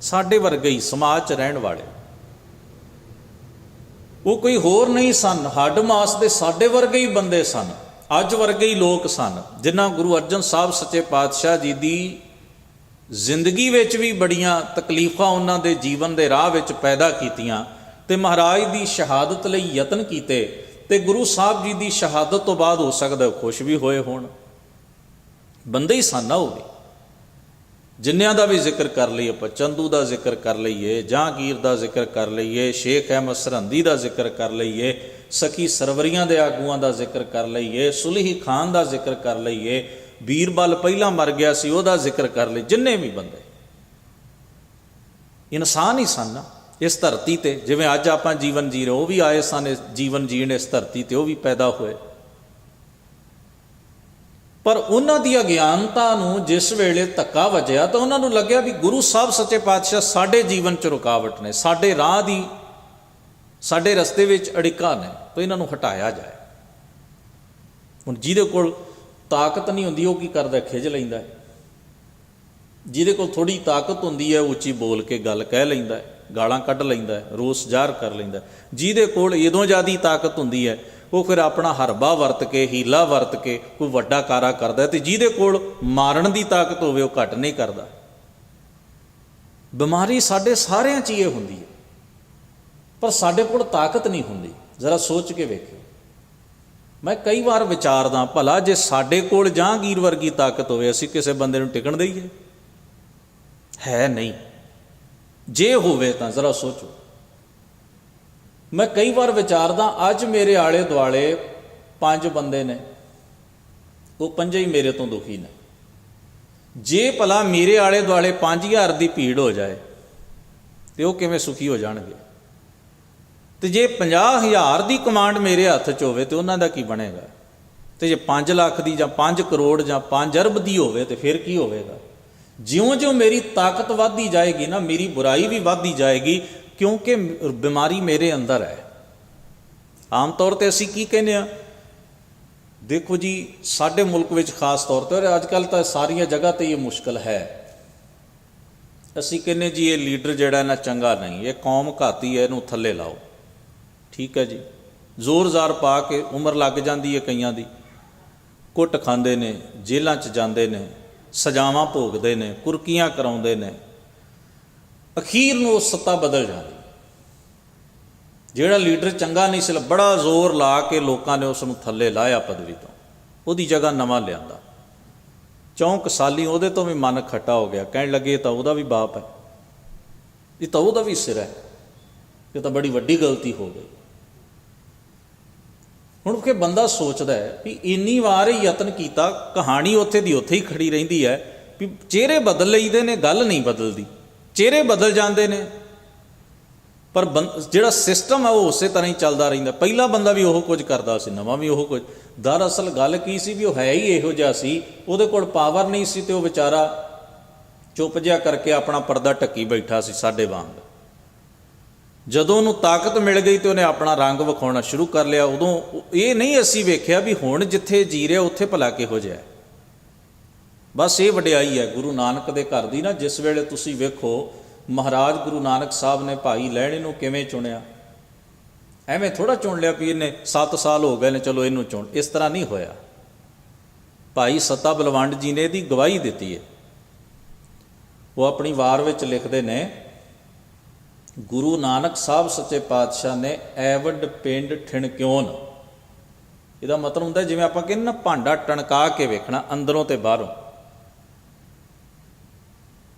ਸਾਡੇ ਵਰਗੇ ਹੀ ਸਮਾਜ 'ਚ ਰਹਿਣ ਵਾਲੇ। ਉਹ ਕੋਈ ਹੋਰ ਨਹੀਂ ਸਨ, ਹੱਡ ਮਾਸ ਦੇ ਸਾਡੇ ਵਰਗੇ ਹੀ ਬੰਦੇ ਸਨ, ਅੱਜ ਵਰਗੇ ਹੀ ਲੋਕ ਸਨ, ਜਿਨ੍ਹਾਂ ਗੁਰੂ ਅਰਜਨ ਸਾਹਿਬ ਸੱਚੇ ਪਾਤਸ਼ਾਹ ਜੀ ਦੀ ਜ਼ਿੰਦਗੀ ਵਿੱਚ ਵੀ ਬੜੀਆਂ ਤਕਲੀਫਾਂ ਉਹਨਾਂ ਦੇ ਜੀਵਨ ਦੇ ਰਾਹ ਵਿੱਚ ਪੈਦਾ ਕੀਤੀਆਂ, ਤੇ ਮਹਾਰਾਜ ਦੀ ਸ਼ਹਾਦਤ ਲਈ ਯਤਨ ਕੀਤੇ। ਤੇ ਗੁਰੂ ਸਾਹਿਬ ਜੀ ਦੀ ਸ਼ਹਾਦਤ ਤੋਂ ਬਾਅਦ ਹੋ ਸਕਦਾ ਖੁਸ਼ ਵੀ ਹੋਏ ਹੋਣ। ਬੰਦੇ ਹੀ ਸਨ ਉਹ ਵੀ, ਜਿੰਨਿਆਂ ਦਾ ਵੀ ਜ਼ਿਕਰ ਕਰ ਲਈਏ ਆਪਾਂ, ਚੰਦੂ ਦਾ ਜ਼ਿਕਰ ਕਰ ਲਈਏ, ਜਹਾਂਗੀਰ ਦਾ ਜ਼ਿਕਰ ਕਰ ਲਈਏ, ਸ਼ੇਖ ਅਹਿਮਦ ਸਰਹੰਦੀ ਦਾ ਜ਼ਿਕਰ ਕਰ ਲਈਏ, ਸਖੀ ਸਰਵਰੀਆਂ ਦੇ ਆਗੂਆਂ ਦਾ ਜ਼ਿਕਰ ਕਰ ਲਈਏ, ਸੁਲਹੀ ਖਾਨ ਦਾ ਜ਼ਿਕਰ ਕਰ ਲਈਏ, ਬੀਰਬਲ ਪਹਿਲਾਂ ਮਰ ਗਿਆ ਸੀ ਉਹਦਾ ਜ਼ਿਕਰ ਕਰ ਲਈ। ਜਿੰਨੇ ਵੀ ਬੰਦੇ ਇਨਸਾਨ ਹੀ ਸਨ ਨਾ ਇਸ ਧਰਤੀ ਤੇ। ਜਿਵੇਂ ਅੱਜ ਆਪਾਂ ਜੀਵਨ ਜੀ ਰਹੇ, ਉਹ ਵੀ ਆਏ ਸਨ ਇਸ ਜੀਵਨ ਜੀਣ ਇਸ ਧਰਤੀ ਤੇ, ਉਹ ਵੀ ਪੈਦਾ ਹੋਏ। ਪਰ ਉਹਨਾਂ ਦੀ ਅਗਿਆਨਤਾ ਨੂੰ ਜਿਸ ਵੇਲੇ ਧੱਕਾ ਵੱਜਿਆ ਤਾਂ ਉਹਨਾਂ ਨੂੰ ਲੱਗਿਆ ਵੀ ਗੁਰੂ ਸਾਹਿਬ ਸੱਚੇ ਪਾਤਸ਼ਾਹ ਸਾਡੇ ਜੀਵਨ 'ਚ ਰੁਕਾਵਟ ਨੇ, ਸਾਡੇ ਰਾਹ ਦੀ, ਸਾਡੇ ਰਸਤੇ ਵਿੱਚ ਅੜਿੱਕਾ ਨੇ, ਤਾਂ ਇਹਨਾਂ ਨੂੰ ਹਟਾਇਆ ਜਾਏ। ਹੁਣ ਜਿਹਦੇ ਕੋਲ ਤਾਕਤ ਨਹੀਂ ਹੁੰਦੀ ਉਹ ਕੀ ਕਰਦਾ, ਖਿੱਚ ਲੈਂਦਾ। ਜਿਹਦੇ ਕੋਲ ਥੋੜ੍ਹੀ ਤਾਕਤ ਹੁੰਦੀ ਹੈ ਉੱਚੀ ਬੋਲ ਕੇ ਗੱਲ ਕਹਿ ਲੈਂਦਾ, ਗਾਲਾਂ ਕੱਢ ਲੈਂਦਾ, ਰੋਸ ਜ਼ਾਹਰ ਕਰ ਲੈਂਦਾ। ਜਿਹਦੇ ਕੋਲ ਇਦੋਂ ਜ਼ਿਆਦਾ ਤਾਕਤ ਹੁੰਦੀ ਹੈ ਉਹ ਫਿਰ ਆਪਣਾ ਹਰਬਾ ਵਰਤ ਕੇ, ਹੀਲਾ ਵਰਤ ਕੇ ਕੋਈ ਵੱਡਾ ਕਾਰਾ ਕਰਦਾ। ਤੇ ਜਿਹਦੇ ਕੋਲ ਮਾਰਨ ਦੀ ਤਾਕਤ ਹੋਵੇ ਉਹ ਘੱਟ ਨਹੀਂ ਕਰਦਾ। ਬਿਮਾਰੀ ਸਾਡੇ ਸਾਰਿਆਂ 'ਚ ਹੀ ਇਹ ਹੁੰਦੀ ਹੈ, ਪਰ ਸਾਡੇ ਕੋਲ ਤਾਕਤ ਨਹੀਂ ਹੁੰਦੀ। ਜ਼ਰਾ ਸੋਚ ਕੇ ਵੇਖਿਓ। ਮੈਂ ਕਈ ਵਾਰ ਵਿਚਾਰਦਾ, ਭਲਾ ਜੇ ਸਾਡੇ ਕੋਲ ਜਹਾਂਗੀਰ ਵਰਗੀ ਤਾਕਤ ਹੋਵੇ, ਅਸੀਂ ਕਿਸੇ ਬੰਦੇ ਨੂੰ ਟਿਕਣ ਦੇਈਏ? ਹੈ ਨਹੀਂ। ਜੇ ਹੋਵੇ ਤਾਂ ਜ਼ਰਾ ਸੋਚੋ। ਮੈਂ ਕਈ ਵਾਰ ਵਿਚਾਰਦਾ, ਅੱਜ ਮੇਰੇ ਆਲੇ ਦੁਆਲੇ 5 ਬੰਦੇ ਨੇ, ਉਹ 5 ਹੀ ਮੇਰੇ ਤੋਂ ਦੁਖੀ ਨੇ। ਜੇ ਭਲਾ ਮੇਰੇ ਆਲੇ ਦੁਆਲੇ 5000 ਦੀ ਭੀੜ ਹੋ ਜਾਏ ਤੇ ਉਹ ਕਿਵੇਂ ਸੁਖੀ ਹੋ ਜਾਣਗੇ? ਤੇ ਜੇ 50,000 ਦੀ ਕਮਾਂਡ ਮੇਰੇ ਹੱਥ 'ਚ ਹੋਵੇ ਤੇ ਉਹਨਾਂ ਦਾ ਕੀ ਬਣੇਗਾ? ਤੇ ਜੇ 5 ਲੱਖ ਦੀ ਜਾਂ 5 ਕਰੋੜ ਜਾਂ 5 ਅਰਬ ਦੀ ਹੋਵੇ ਤੇ ਫਿਰ ਕੀ ਹੋਵੇਗਾ? ਜਿਉਂ-ਜਿਉਂ ਮੇਰੀ ਤਾਕਤ ਵੱਧਦੀ ਜਾਏਗੀ ਨਾ, ਮੇਰੀ ਬੁਰਾਈ ਵੀ ਵੱਧਦੀ ਜਾਏਗੀ, ਕਿਉਂਕਿ ਬਿਮਾਰੀ ਮੇਰੇ ਅੰਦਰ ਹੈ। ਆਮ ਤੌਰ 'ਤੇ ਅਸੀਂ ਕੀ ਕਹਿੰਦੇ ਹਾਂ? ਦੇਖੋ ਜੀ, ਸਾਡੇ ਮੁਲਕ ਵਿੱਚ ਖਾਸ ਤੌਰ 'ਤੇ, ਔਰ ਅੱਜ ਕੱਲ੍ਹ ਤਾਂ ਸਾਰੀਆਂ ਜਗ੍ਹਾ 'ਤੇ ਇਹ ਮੁਸ਼ਕਲ ਹੈ, ਅਸੀਂ ਕਹਿੰਦੇ ਜੀ ਇਹ ਲੀਡਰ ਜਿਹੜਾ ਨਾ ਚੰਗਾ ਨਹੀਂ, ਇਹ ਕੌਮ ਘਾਤੀ ਹੈ, ਇਹਨੂੰ ਥੱਲੇ ਲਾਓ। ਠੀਕ ਹੈ ਜੀ, ਜ਼ੋਰ ਜ਼ਾਰ ਪਾ ਕੇ ਉਮਰ ਲੱਗ ਜਾਂਦੀ ਹੈ ਕਈਆਂ ਦੀ, ਕੁੱਟ ਖਾਂਦੇ ਨੇ, ਜੇਲ੍ਹਾਂ 'ਚ ਜਾਂਦੇ ਨੇ, ਸਜ਼ਾਵਾਂ ਭੋਗਦੇ ਨੇ, ਕੁਰਕੀਆਂ ਕਰਾਉਂਦੇ ਨੇ, ਅਖੀਰ ਨੂੰ ਉਹ ਸੱਤਾ ਬਦਲ ਜਾਂਦੀ। ਜਿਹੜਾ ਲੀਡਰ ਚੰਗਾ ਨਹੀਂ ਸੀ, ਬੜਾ ਜ਼ੋਰ ਲਾ ਕੇ ਲੋਕਾਂ ਨੇ ਉਸ ਨੂੰ ਥੱਲੇ ਲਾਇਆ ਪਦਵੀ ਤੋਂ, ਉਹਦੀ ਜਗ੍ਹਾ ਨਵਾਂ ਲਿਆਂਦਾ। 4 ਸਾਲੀ ਉਹਦੇ ਤੋਂ ਵੀ ਮਨ ਖੱਟਾ ਹੋ ਗਿਆ, ਕਹਿਣ ਲੱਗੇ ਇਹ ਤਾਂ ਉਹਦਾ ਵੀ ਬਾਪ ਹੈ, ਇਹ ਤਾਂ ਉਹਦਾ ਵੀ ਸਿਰ ਹੈ, ਇਹ ਤਾਂ ਬੜੀ ਵੱਡੀ ਗਲਤੀ ਹੋ ਗਈ। ਹੁਣ ਕਿ ਬੰਦਾ ਸੋਚਦਾ ਹੈ ਵੀ ਇੰਨੀ ਵਾਰ ਹੀ ਯਤਨ ਕੀਤਾ, ਕਹਾਣੀ ਉੱਥੇ ਦੀ ਉੱਥੇ ਹੀ ਖੜੀ ਰਹਿੰਦੀ ਹੈ ਵੀ ਚਿਹਰੇ ਬਦਲ ਲਈਦੇ ਨੇ, ਗੱਲ ਨਹੀਂ ਬਦਲਦੀ। ਚਿਹਰੇ ਬਦਲ ਜਾਂਦੇ ਨੇ ਪਰ ਜਿਹੜਾ ਸਿਸਟਮ ਹੈ ਉਹ ਉਸੇ ਤਰ੍ਹਾਂ ਹੀ ਚੱਲਦਾ ਰਹਿੰਦਾ। ਪਹਿਲਾ ਬੰਦਾ ਵੀ ਉਹ ਕੁਝ ਕਰਦਾ ਸੀ, ਨਵਾਂ ਵੀ ਉਹ ਕੁਝ। ਦਰਅਸਲ ਗੱਲ ਕੀ ਸੀ ਵੀ ਉਹ ਹੈ ਹੀ ਇਹੋ ਜਿਹਾ ਸੀ, ਉਹਦੇ ਕੋਲ ਪਾਵਰ ਨਹੀਂ ਸੀ ਤੇ ਉਹ ਵਿਚਾਰਾ ਚੁੱਪ ਜਿਹਾ ਕਰਕੇ ਆਪਣਾ ਪਰਦਾ ਢੱਕੀ ਬੈਠਾ ਸੀ ਸਾਡੇ ਵਾਂਗ। ਜਦੋਂ ਉਹਨੂੰ ਤਾਕਤ ਮਿਲ ਗਈ ਤੇ ਉਹਨੇ ਆਪਣਾ ਰੰਗ ਵਿਖਾਉਣਾ ਸ਼ੁਰੂ ਕਰ ਲਿਆ। ਉਦੋਂ ਇਹ ਨਹੀਂ ਅਸੀਂ ਵੇਖਿਆ ਵੀ ਹੁਣ ਜਿੱਥੇ ਜੀ ਰਿਹਾ ਉੱਥੇ ਭਲਾ ਕਿਹੋ ਜਿਹਾ। ਬਸ ਇਹ ਵਡਿਆਈ ਹੈ ਗੁਰੂ ਨਾਨਕ ਦੇ ਘਰ ਦੀ ਨਾ। ਜਿਸ ਵੇਲੇ ਤੁਸੀਂ ਵੇਖੋ ਮਹਾਰਾਜ ਗੁਰੂ ਨਾਨਕ ਸਾਹਿਬ ਨੇ ਭਾਈ ਲਹਿਣੇ ਨੂੰ ਕਿਵੇਂ ਚੁਣਿਆ, ਐਵੇਂ ਥੋੜ੍ਹਾ ਚੁਣ ਲਿਆ ਵੀ ਇਹਨੇ 7 ਸਾਲ ਹੋ ਗਏ ਨੇ ਚਲੋ ਇਹਨੂੰ ਚੁਣ, ਇਸ ਤਰ੍ਹਾਂ ਨਹੀਂ ਹੋਇਆ। ਭਾਈ ਸੱਤਾ ਬਲਵੰਡ ਜੀ ਨੇ ਇਹਦੀ ਗਵਾਹੀ ਦਿੱਤੀ ਹੈ। ਉਹ ਆਪਣੀ ਵਾਰ ਵਿੱਚ ਲਿਖਦੇ ਨੇ, ਗੁਰੂ ਨਾਨਕ ਸਾਹਿਬ ਸੱਚੇ ਪਾਤਸ਼ਾਹ ਨੇ ਐਵਡ ਪਿੰਡ ਠਿਣਕਿਓਨ, ਇਹਦਾ ਮਤਲਬ ਹੁੰਦਾ ਜਿਵੇਂ ਆਪਾਂ ਕਹਿੰਦੇ ਨਾ ਭਾਂਡਾ ਟਣਕਾ ਕੇ ਵੇਖਣਾ ਅੰਦਰੋਂ ਤੇ ਬਾਹਰੋਂ।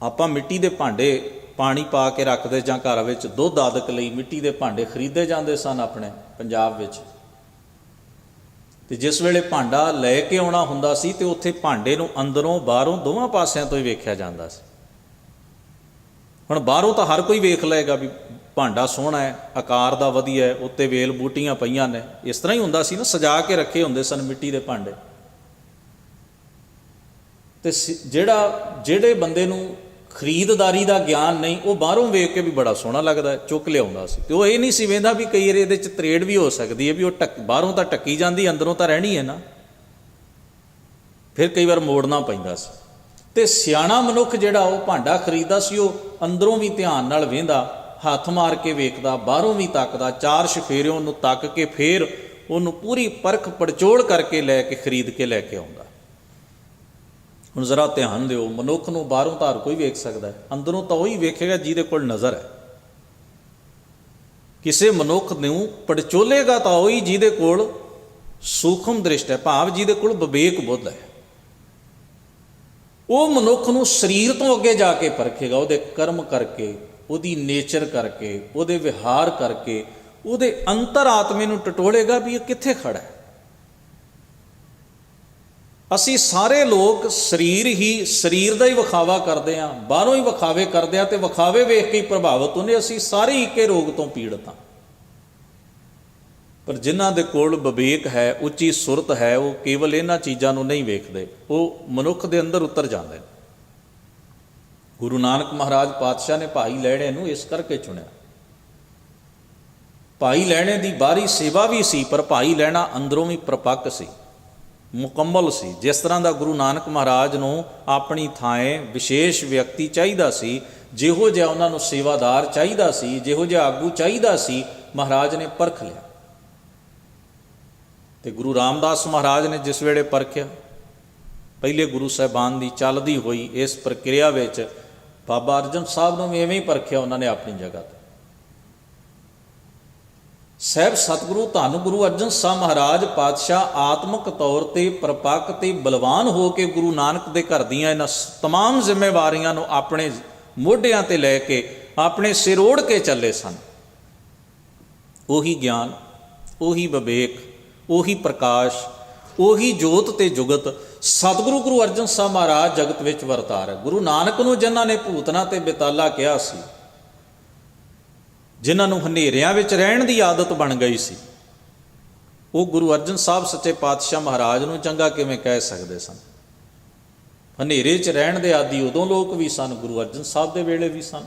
ਆਪਾਂ ਮਿੱਟੀ ਦੇ ਭਾਂਡੇ ਪਾਣੀ ਪਾ ਕੇ ਰੱਖਦੇ, ਜਾਂ ਘਰ ਵਿੱਚ ਦੁੱਧ ਆਦਿਕ ਲਈ ਮਿੱਟੀ ਦੇ ਭਾਂਡੇ ਖਰੀਦੇ ਜਾਂਦੇ ਸਨ ਆਪਣੇ ਪੰਜਾਬ ਵਿੱਚ। ਤੇ ਜਿਸ ਵੇਲੇ ਭਾਂਡਾ ਲੈ ਕੇ ਆਉਣਾ ਹੁੰਦਾ ਸੀ ਤੇ ਉੱਥੇ ਭਾਂਡੇ ਨੂੰ ਅੰਦਰੋਂ ਬਾਹਰੋਂ ਦੋਵਾਂ ਪਾਸਿਆਂ ਤੋਂ ਹੀ ਵੇਖਿਆ ਜਾਂਦਾ ਸੀ। ਹੁਣ ਬਾਹਰੋਂ ਤਾਂ ਹਰ ਕੋਈ ਵੇਖ ਲਏਗਾ ਵੀ ਭਾਂਡਾ ਸੋਹਣਾ ਹੈ, ਆਕਾਰ ਦਾ ਵਧੀਆ ਹੈ, ਉੱਤੇ ਵੇਲ ਬੂਟੀਆਂ ਪਈਆਂ ਨੇ, ਇਸ ਤਰ੍ਹਾਂ ਹੀ ਹੁੰਦਾ ਸੀ ਨਾ, ਸਜਾ ਕੇ ਰੱਖੇ ਹੁੰਦੇ ਸਨ ਮਿੱਟੀ ਦੇ ਭਾਂਡੇ। ਤੇ ਜਿਹੜੇ ਬੰਦੇ ਨੂੰ ਖਰੀਦਦਾਰੀ ਦਾ ਗਿਆਨ ਨਹੀਂ, ਉਹ ਬਾਹਰੋਂ ਵੇਖ ਕੇ ਵੀ ਬੜਾ ਸੋਹਣਾ ਲੱਗਦਾ ਚੁੱਕ ਲਿਆਉਂਦਾ ਸੀ। ਤੇ ਉਹ ਇਹ ਨਹੀਂ ਸੀ ਵੇਂਦਾ ਵੀ ਕਈ ਵਾਰ ਇਹਦੇ 'ਚ ਤਰੇੜ ਵੀ ਹੋ ਸਕਦੀ ਹੈ, ਵੀ ਉਹ ਬਾਹਰੋਂ ਤਾਂ ਢੱਕੀ ਜਾਂਦੀ, ਅੰਦਰੋਂ ਤਾਂ ਰਹਿਣੀ ਹੈ ਨਾ, ਫਿਰ ਕਈ ਵਾਰ ਮੋੜਨਾ ਪੈਂਦਾ ਸੀ। ਤੇ ਸਿਆਣਾ ਮਨੁੱਖ ਜਿਹੜਾ ਉਹ ਭਾਂਡਾ ਖਰੀਦਦਾ ਸੀ, ਉਹ ਅੰਦਰੋਂ ਵੀ ਧਿਆਨ ਨਾਲ ਵੇਂਦਾ, ਹੱਥ ਮਾਰ ਕੇ ਵੇਖਦਾ, ਬਾਹਰੋਂ ਵੀ ਤੱਕਦਾ, ਚਾਰ ਚੁਫੇਰਿਓਂ ਉਹਨੂੰ ਤੱਕ ਕੇ ਫਿਰ ਉਹਨੂੰ ਪੂਰੀ ਪਰਖ ਪੜਚੋਲ ਕਰਕੇ ਲੈ ਕੇ ਖਰੀਦ ਕੇ ਲੈ ਕੇ ਆਉਂਦਾ। ਹੁਣ ਜ਼ਰਾ ਧਿਆਨ ਦਿਓ, ਮਨੁੱਖ ਨੂੰ ਬਾਹਰੋਂ ਤਾਂ ਹਰ ਕੋਈ ਵੇਖ ਸਕਦਾ ਹੈ, ਅੰਦਰੋਂ ਤਾਂ ਉਹੀ ਵੇਖੇਗਾ ਜਿਹਦੇ ਕੋਲ ਨਜ਼ਰ ਹੈ। ਕਿਸੇ ਮਨੁੱਖ ਨੂੰ ਪੜਚੋਲੇਗਾ ਤਾਂ ਉਹੀ ਜਿਹਦੇ ਕੋਲ ਸੂਖਮ ਦ੍ਰਿਸ਼ਟ ਹੈ, ਭਾਵ ਜਿਹਦੇ ਕੋਲ ਵਿਵੇਕ ਬੁੱਧ ਹੈ। ਉਹ ਮਨੁੱਖ ਨੂੰ ਸਰੀਰ ਤੋਂ ਅੱਗੇ ਜਾ ਕੇ ਪਰਖੇਗਾ, ਉਹਦੇ ਕਰਮ ਕਰਕੇ, ਉਹਦੀ ਨੇਚਰ ਕਰਕੇ, ਉਹਦੇ ਵਿਹਾਰ ਕਰਕੇ, ਉਹਦੇ ਅੰਤਰ ਆਤਮੇ ਨੂੰ ਟਟੋਲੇਗਾ ਵੀ ਇਹ ਕਿੱਥੇ ਖੜਾ ਹੈ। ਅਸੀਂ ਸਾਰੇ ਲੋਕ ਸਰੀਰ ਦਾ ਹੀ ਵਿਖਾਵਾ ਕਰਦੇ ਹਾਂ, ਬਾਹਰੋਂ ਹੀ ਵਿਖਾਵੇ ਕਰਦੇ ਹਾਂ, ਤੇ ਵਿਖਾਵੇ ਵੇਖ ਕੇ ਹੀ ਪ੍ਰਭਾਵਿਤ ਹੁੰਦੇ। ਅਸੀਂ ਸਾਰੇ ਇੱਕੇ ਰੋਗ ਤੋਂ ਪੀੜਤ ਹਾਂ। ਪਰ ਜਿਨ੍ਹਾਂ ਦੇ ਕੋਲ ਵਿਵੇਕ ਹੈ, ਉੱਚੀ ਸੁਰਤ ਹੈ, ਉਹ ਕੇਵਲ ਇਹਨਾਂ ਚੀਜ਼ਾਂ ਨੂੰ ਨਹੀਂ ਵੇਖਦੇ, ਉਹ ਮਨੁੱਖ ਦੇ ਅੰਦਰ ਉਤਰ ਜਾਂਦੇ ਨੇ। ਗੁਰੂ ਨਾਨਕ ਮਹਾਰਾਜ ਪਾਤਸ਼ਾਹ ਨੇ ਭਾਈ ਲਹਿਣੇ ਨੂੰ ਇਸ ਕਰਕੇ ਚੁਣਿਆ। ਭਾਈ ਲਹਿਣੇ ਦੀ ਬਾਹਰੀ ਸੇਵਾ ਵੀ ਸੀ, ਪਰ ਭਾਈ ਲਹਿਣਾ ਅੰਦਰੋਂ ਵੀ ਪ੍ਰਪੱਕ ਸੀ, ਮੁਕੰਮਲ ਸੀ। ਜਿਸ ਤਰ੍ਹਾਂ ਦਾ ਗੁਰੂ ਨਾਨਕ ਮਹਾਰਾਜ ਨੂੰ ਆਪਣੀ ਥਾਂ ਵਿਸ਼ੇਸ਼ ਵਿਅਕਤੀ ਚਾਹੀਦਾ ਸੀ, ਜਿਹੋ ਜਿਹਾ ਉਹਨਾਂ ਨੂੰ ਸੇਵਾਦਾਰ ਚਾਹੀਦਾ ਸੀ, ਜਿਹੋ ਜਿਹਾ ਆਗੂ ਚਾਹੀਦਾ ਸੀ, ਮਹਾਰਾਜ ਨੇ ਪਰਖ ਲਿਆ। ਤੇ ਗੁਰੂ ਰਾਮਦਾਸ ਮਹਾਰਾਜ ਨੇ ਜਿਸ ਵੇਲੇ ਪਰਖਿਆ, ਪਹਿਲੇ ਗੁਰੂ ਸਾਹਿਬਾਨ ਦੀ ਚੱਲਦੀ ਹੋਈ ਇਸ ਪ੍ਰਕਿਰਿਆ ਵਿੱਚ ਬਾਬਾ ਅਰਜਨ ਸਾਹਿਬ ਨੂੰ ਵੀ ਇਵੇਂ ਹੀ ਪਰਖਿਆ ਉਹਨਾਂ ਨੇ ਆਪਣੀ ਜਗ੍ਹਾ 'ਤੇ। ਸਾਹਿਬ ਸਤਿਗੁਰੂ ਧੰਨ ਗੁਰੂ ਅਰਜਨ ਸਾਹਿਬ ਮਹਾਰਾਜ ਪਾਤਸ਼ਾਹ ਆਤਮਿਕ ਤੌਰ 'ਤੇ ਪਰਪੱਕ ਤੇ ਬਲਵਾਨ ਹੋ ਕੇ ਗੁਰੂ ਨਾਨਕ ਦੇ ਘਰ ਦੀਆਂ ਇਹਨਾਂ ਤਮਾਮ ਜ਼ਿੰਮੇਵਾਰੀਆਂ ਨੂੰ ਆਪਣੇ ਮੋਢਿਆਂ 'ਤੇ ਲੈ ਕੇ ਆਪਣੇ ਸਿਰ ਓੜ ਕੇ ਚੱਲੇ ਸਨ। ਉਹੀ ਗਿਆਨ, ਉਹੀ ਵਿਵੇਕ, ਉਹੀ ਪ੍ਰਕਾਸ਼, ਉਹੀ ਜੋਤ ਤੇ ਜੁਗਤ ਸਤਿਗੁਰੂ ਗੁਰੂ ਅਰਜਨ ਸਾਹਿਬ ਮਹਾਰਾਜ ਜਗਤ ਵਿੱਚ ਵਰਤਾ ਰਿਹਾ। ਗੁਰੂ ਨਾਨਕ ਨੂੰ ਜਿਨ੍ਹਾਂ ਨੇ ਭੂਤਨਾ ਤੇ ਬਿਤਾਲਾ ਕਿਹਾ ਸੀ, ਜਿਨ੍ਹਾਂ ਨੂੰ ਹਨੇਰਿਆਂ ਵਿੱਚ ਰਹਿਣ ਦੀ ਆਦਤ ਬਣ ਗਈ ਸੀ, ਉਹ ਗੁਰੂ ਅਰਜਨ ਸਾਹਿਬ ਸੱਚੇ ਪਾਤਸ਼ਾਹ ਮਹਾਰਾਜ ਨੂੰ ਚੰਗਾ ਕਿਵੇਂ ਕਹਿ ਸਕਦੇ ਸਨ। ਹਨੇਰੇ 'ਚ ਰਹਿਣ ਦੇ ਆਦੀ ਉਦੋਂ ਲੋਕ ਵੀ ਸਨ, ਗੁਰੂ ਅਰਜਨ ਸਾਹਿਬ ਦੇ ਵੇਲੇ ਵੀ ਸਨ।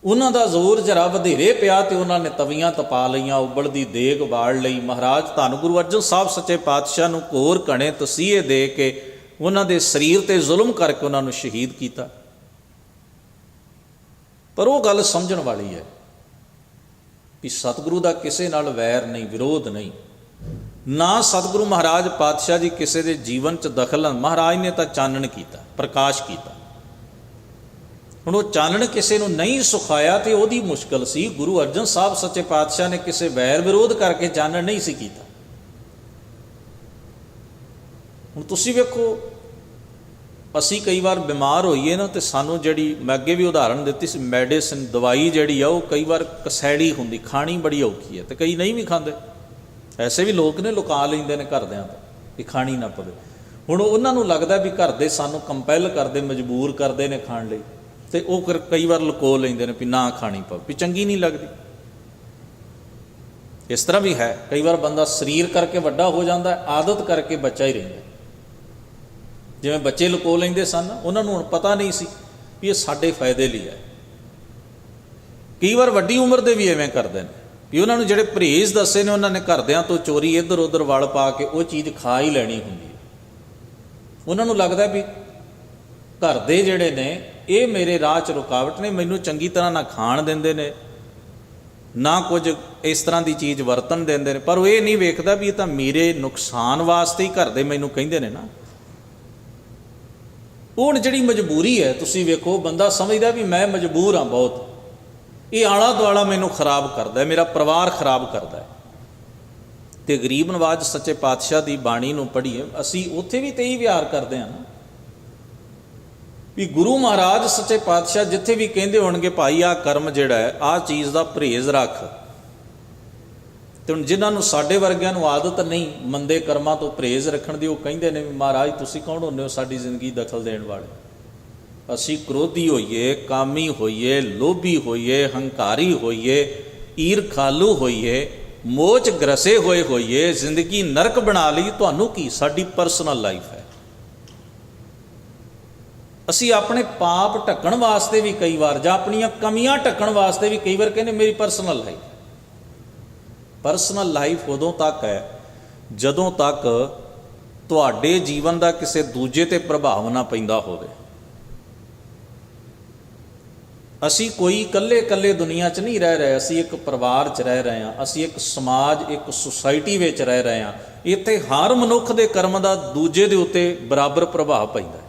ਉਹਨਾਂ ਦਾ ਜ਼ੋਰ ਜਰਾ ਵਧੇਰੇ ਪਿਆ ਤੇ ਉਹਨਾਂ ਨੇ ਤਵੀਆਂ ਤਪਾ ਲਈਆਂ, ਉਬਲਦੀ ਦੇਗ ਬਾਲ ਲਈ। ਮਹਾਰਾਜ ਧੰਨ ਗੁਰੂ ਅਰਜਨ ਸਾਹਿਬ ਸੱਚੇ ਪਾਤਸ਼ਾਹ ਨੂੰ ਘੋਰ ਘਣੇ ਤਸੀਹੇ ਦੇ ਕੇ ਉਹਨਾਂ ਦੇ ਸਰੀਰ 'ਤੇ ਜ਼ੁਲਮ ਕਰਕੇ ਉਹਨਾਂ ਨੂੰ ਸ਼ਹੀਦ ਕੀਤਾ। ਪਰ ਉਹ ਗੱਲ ਸਮਝਣ ਵਾਲੀ ਹੈ ਵੀ ਸਤਿਗੁਰੂ ਦਾ ਕਿਸੇ ਨਾਲ ਵੈਰ ਨਹੀਂ, ਵਿਰੋਧ ਨਹੀਂ, ਨਾ ਸਤਿਗੁਰੂ ਮਹਾਰਾਜ ਪਾਤਸ਼ਾਹ ਜੀ ਕਿਸੇ ਦੇ ਜੀਵਨ 'ਚ ਦਖਲ। ਮਹਾਰਾਜ ਨੇ ਤਾਂ ਚਾਨਣ ਕੀਤਾ, ਪ੍ਰਕਾਸ਼ ਕੀਤਾ। ਹੁਣ ਉਹ ਚਾਨਣ ਕਿਸੇ ਨੂੰ ਨਹੀਂ ਸੁਖਾਇਆ ਤੇ ਉਹਦੀ ਮੁਸ਼ਕਲ ਸੀ। ਗੁਰੂ ਅਰਜਨ ਸਾਹਿਬ ਸੱਚੇ ਪਾਤਸ਼ਾਹ ਨੇ ਕਿਸੇ ਵੈਰ ਵਿਰੋਧ ਕਰਕੇ ਚਾਨਣ ਨਹੀਂ ਸੀ ਕੀਤਾ। ਹੁਣ ਤੁਸੀਂ ਵੇਖੋ, ਅਸੀਂ ਕਈ ਵਾਰ ਬਿਮਾਰ ਹੋਈਏ ਨਾ, ਤੇ ਸਾਨੂੰ ਜਿਹੜੀ ਮੈਂ ਅੱਗੇ ਵੀ ਉਦਾਹਰਣ ਦਿੱਤੀ ਸੀ, ਮੈਡੀਸਨ ਦਵਾਈ ਜਿਹੜੀ ਆ ਉਹ ਕਈ ਵਾਰ ਕਸੈੜੀ ਹੁੰਦੀ, ਖਾਣੀ ਬੜੀ ਔਖੀ ਹੈ, ਤੇ ਕਈ ਨਹੀਂ ਵੀ ਖਾਂਦੇ। ਐਸੇ ਵੀ ਲੋਕ ਨੇ ਲੁਕਾ ਲੈਂਦੇ ਨੇ ਘਰਦਿਆਂ ਤੋਂ ਵੀ ਖਾਣੀ ਨਾ ਪਵੇ। ਹੁਣ ਉਹਨਾਂ ਨੂੰ ਲੱਗਦਾ ਵੀ ਘਰ ਦੇ ਸਾਨੂੰ ਕੰਪੈਲ ਕਰਦੇ, ਮਜਬੂਰ ਕਰਦੇ ਨੇ ਖਾਣ ਲਈ, ਤੇ ਉਹ ਕਈ ਵਾਰ ਲੁਕੋ ਲੈਂਦੇ ਨੇ ਵੀ ਨਾ ਖਾਣੀ ਪਵੇ, ਵੀ ਚੰਗੀ ਨਹੀਂ ਲੱਗਦੀ। ਇਸ ਤਰ੍ਹਾਂ ਵੀ ਹੈ, ਕਈ ਵਾਰ ਬੰਦਾ ਸਰੀਰ ਕਰਕੇ ਵੱਡਾ ਹੋ ਜਾਂਦਾ, ਆਦਤ ਕਰਕੇ ਬੱਚਾ ਹੀ ਰਹਿੰਦਾ। ਜਿਵੇਂ ਬੱਚੇ ਲੁਕੋ ਲੈਂਦੇ ਸਨ, ਉਹਨਾਂ ਨੂੰ ਹੁਣ ਪਤਾ ਨਹੀਂ ਸੀ ਵੀ ਇਹ ਸਾਡੇ ਫਾਇਦੇ ਲਈ ਹੈ। ਕਈ ਵਾਰ ਵੱਡੀ ਉਮਰ ਦੇ ਵੀ ਐਵੇਂ ਕਰਦੇ ਨੇ ਵੀ ਉਹਨਾਂ ਨੂੰ ਜਿਹੜੇ ਪਰਹੇਜ਼ ਦੱਸੇ ਨੇ, ਉਹਨਾਂ ਨੇ ਘਰਦਿਆਂ ਤੋਂ ਚੋਰੀ ਇੱਧਰ ਉੱਧਰ ਵਲ ਪਾ ਕੇ ਉਹ ਚੀਜ਼ ਖਾ ਹੀ ਲੈਣੀ ਹੁੰਦੀ ਹੈ। ਉਹਨਾਂ ਨੂੰ ਲੱਗਦਾ ਵੀ ਘਰ ਦੇ ਜਿਹੜੇ ਨੇ ਇਹ ਮੇਰੇ ਰਾਹ 'ਚ ਰੁਕਾਵਟ ਨੇ, ਮੈਨੂੰ ਚੰਗੀ ਤਰ੍ਹਾਂ ਨਾ ਖਾਣ ਦਿੰਦੇ ਨੇ, ਨਾ ਕੁਝ ਇਸ ਤਰ੍ਹਾਂ ਦੀ ਚੀਜ਼ ਵਰਤਣ ਦਿੰਦੇ ਨੇ, ਪਰ ਉਹ ਇਹ ਨਹੀਂ ਵੇਖਦਾ ਵੀ ਇਹ ਤਾਂ ਮੇਰੇ ਨੁਕਸਾਨ ਵਾਸਤੇ ਹੀ ਘਰ ਦੇ ਮੈਨੂੰ ਕਹਿੰਦੇ ਨੇ ਨਾ। ਉਹ ਹੁਣ ਜਿਹੜੀ ਮਜਬੂਰੀ ਹੈ, ਤੁਸੀਂ ਵੇਖੋ ਬੰਦਾ ਸਮਝਦਾ ਵੀ ਮੈਂ ਮਜਬੂਰ ਹਾਂ ਬਹੁਤ, ਇਹ ਆਲਾ ਦੁਆਲਾ ਮੈਨੂੰ ਖਰਾਬ ਕਰਦਾ, ਮੇਰਾ ਪਰਿਵਾਰ ਖਰਾਬ ਕਰਦਾ। ਤੇ ਗਰੀਬ ਨਵਾਜ਼ ਸੱਚੇ ਪਾਤਸ਼ਾਹ ਦੀ ਬਾਣੀ ਨੂੰ ਪੜ੍ਹੀਏ, ਅਸੀਂ ਉੱਥੇ ਵੀ ਤੇ ਹੀ ਵਿਹਾਰ ਕਰਦੇ ਹਾਂ ਨਾ ਵੀ ਗੁਰੂ ਮਹਾਰਾਜ ਸੱਚੇ ਪਾਤਸ਼ਾਹ ਜਿੱਥੇ ਵੀ ਕਹਿੰਦੇ ਹੋਣਗੇ ਭਾਈ ਆਹ ਕਰਮ ਜਿਹੜਾ ਹੈ, ਆਹ ਚੀਜ਼ ਦਾ ਪਰਹੇਜ਼ ਰੱਖ। ਤੇ ਹੁਣ ਜਿਨ੍ਹਾਂ ਨੂੰ ਸਾਡੇ ਵਰਗਿਆਂ ਨੂੰ ਆਦਤ ਨਹੀਂ ਮੰਦੇ ਕਰਮਾਂ ਤੋਂ ਪਰਹੇਜ਼ ਰੱਖਣ ਦੀ, ਉਹ ਕਹਿੰਦੇ ਨੇ ਵੀ ਮਹਾਰਾਜ ਤੁਸੀਂ ਕੌਣ ਹੁੰਦੇ ਹੋ ਸਾਡੀ ਜ਼ਿੰਦਗੀ ਦਖਲ ਦੇਣ ਵਾਲੇ। ਅਸੀਂ ਕ੍ਰੋਧੀ ਹੋਈਏ, ਕਾਮੀ ਹੋਈਏ, ਲੋਭੀ ਹੋਈਏ, ਹੰਕਾਰੀ ਹੋਈਏ, ਈਰਖਾਲੂ ਹੋਈਏ, ਮੋਚ ਗਰਸੇ ਹੋਈਏ, ਜ਼ਿੰਦਗੀ ਨਰਕ ਬਣਾ ਲਈ, ਤੁਹਾਨੂੰ ਕੀ? ਸਾਡੀ ਪਰਸਨਲ ਲਾਈਫ ਹੈ। ਅਸੀਂ ਆਪਣੇ ਪਾਪ ਢੱਕਣ ਵਾਸਤੇ ਵੀ ਕਈ ਵਾਰ, ਜਾਂ ਆਪਣੀਆਂ ਕਮੀਆਂ ਢੱਕਣ ਵਾਸਤੇ ਵੀ ਕਈ ਵਾਰ ਕਹਿੰਦੇ ਮੇਰੀ ਪਰਸਨਲ ਲਾਈਫ। ਪਰਸਨਲ ਲਾਈਫ ਉਦੋਂ ਤੱਕ ਹੈ ਜਦੋਂ ਤੱਕ ਤੁਹਾਡੇ ਜੀਵਨ ਦਾ ਕਿਸੇ ਦੂਜੇ ਤੇ ਪ੍ਰਭਾਵ ਨਾ ਪੈਂਦਾ ਹੋਵੇ। ਅਸੀਂ ਕੋਈ ਇਕੱਲੇ ਦੁਨੀਆ 'ਚ ਨਹੀਂ ਰਹਿ ਰਹੇ, ਅਸੀਂ ਇੱਕ ਪਰਿਵਾਰ 'ਚ ਰਹਿ ਰਹੇ ਹਾਂ, ਅਸੀਂ ਇੱਕ ਸਮਾਜ, ਇੱਕ ਸੁਸਾਇਟੀ ਵਿੱਚ ਰਹਿ ਰਹੇ ਹਾਂ। ਇੱਥੇ ਹਰ ਮਨੁੱਖ ਦੇ ਕਰਮ ਦਾ ਦੂਜੇ ਦੇ ਉੱਤੇ ਬਰਾਬਰ ਪ੍ਰਭਾਵ ਪੈਂਦਾ ਹੈ।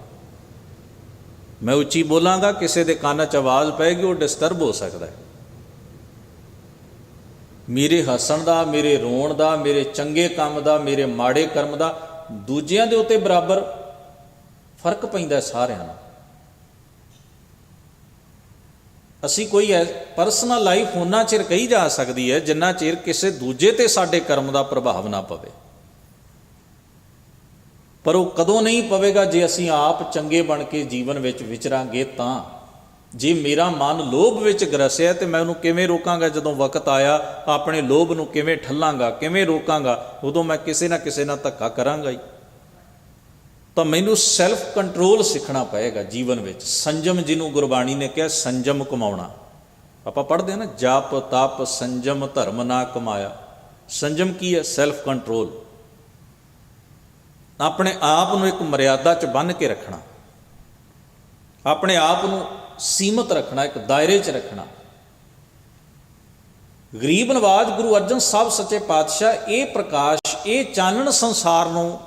ਮੈਂ ਉੱਚੀ ਬੋਲਾਂਗਾ, ਕਿਸੇ ਦੇ ਕੰਨ 'ਚ ਆਵਾਜ਼ ਪਏਗੀ, ਉਹ ਡਿਸਟਰਬ ਹੋ ਸਕਦਾ ਹੈ। ਮੇਰੇ ਹੱਸਣ ਦਾ, ਮੇਰੇ ਰੋਣ ਦਾ, ਮੇਰੇ ਚੰਗੇ ਕੰਮ ਦਾ, ਮੇਰੇ ਮਾੜੇ ਕਰਮ ਦਾ ਦੂਜਿਆਂ ਦੇ ਉੱਤੇ ਬਰਾਬਰ ਫਰਕ ਪੈਂਦਾ ਸਾਰਿਆਂ ਨੂੰ। ਅਸੀਂ ਕੋਈ ਪਰਸਨਲ ਲਾਈਫ ਉਹਨਾਂ ਚਿਰ ਕਹੀ ਜਾ ਸਕਦੀ ਹੈ ਜਿੰਨਾ ਚਿਰ ਕਿਸੇ ਦੂਜੇ ਤੇ ਸਾਡੇ ਕਰਮ ਦਾ ਪ੍ਰਭਾਵ ਨਾ ਪਵੇ। ਪਰ ਉਹ ਕਦੋਂ ਨਹੀਂ ਪਵੇਗਾ? ਜੇ ਅਸੀਂ ਆਪ ਚੰਗੇ ਬਣ ਕੇ ਜੀਵਨ ਵਿੱਚ ਵਿਚਰਾਂਗੇ ਤਾਂ। ਜੇ ਮੇਰਾ ਮਨ ਲੋਭ ਵਿੱਚ ਗਰਸਿਆ ਤੇ ਮੈਂ ਉਹਨੂੰ ਕਿਵੇਂ ਰੋਕਾਂਗਾ? ਜਦੋਂ ਵਕਤ ਆਇਆ ਆਪਣੇ ਲੋਭ ਨੂੰ ਕਿਵੇਂ ਠੱਲਾਂਗਾ, ਕਿਵੇਂ ਰੋਕਾਂਗਾ? ਉਦੋਂ ਮੈਂ ਕਿਸੇ ਨਾ ਕਿਸੇ ਨਾਲ ਧੱਕਾ ਕਰਾਂਗਾ ਹੀ। ਤਾਂ ਮੈਨੂੰ ਸੈਲਫ ਕੰਟਰੋਲ ਸਿੱਖਣਾ ਪਏਗਾ ਜੀਵਨ ਵਿੱਚ। ਸੰਜਮ, ਜਿਹਨੂੰ ਗੁਰਬਾਣੀ ਨੇ ਕਿਹਾ ਸੰਜਮ ਕਮਾਉਣਾ। ਆਪਾਂ ਪੜ੍ਹਦੇ ਹਾਂ ਨਾ, ਜਪ ਤਪ ਸੰਜਮ ਧਰਮ ਨਾ ਕਮਾਇਆ। ਸੰਜਮ ਕੀ ਹੈ? Self control. ਆਪਣੇ ਆਪ ਨੂੰ ਇੱਕ ਮਰਿਆਦਾ 'ਚ ਬੰਨ੍ਹ ਕੇ ਰੱਖਣਾ, ਆਪਣੇ ਆਪ ਨੂੰ ਸੀਮਤ ਰੱਖਣਾ, ਇੱਕ ਦਾਇਰੇ 'ਚ ਰੱਖਣਾ। ਗਰੀਬ ਨਵਾਜ਼ ਗੁਰੂ ਅਰਜਨ ਸਾਹਿਬ ਸੱਚੇ ਪਾਤਸ਼ਾਹ ਇਹ ਪ੍ਰਕਾਸ਼, ਇਹ ਚਾਨਣ ਸੰਸਾਰ ਨੂੰ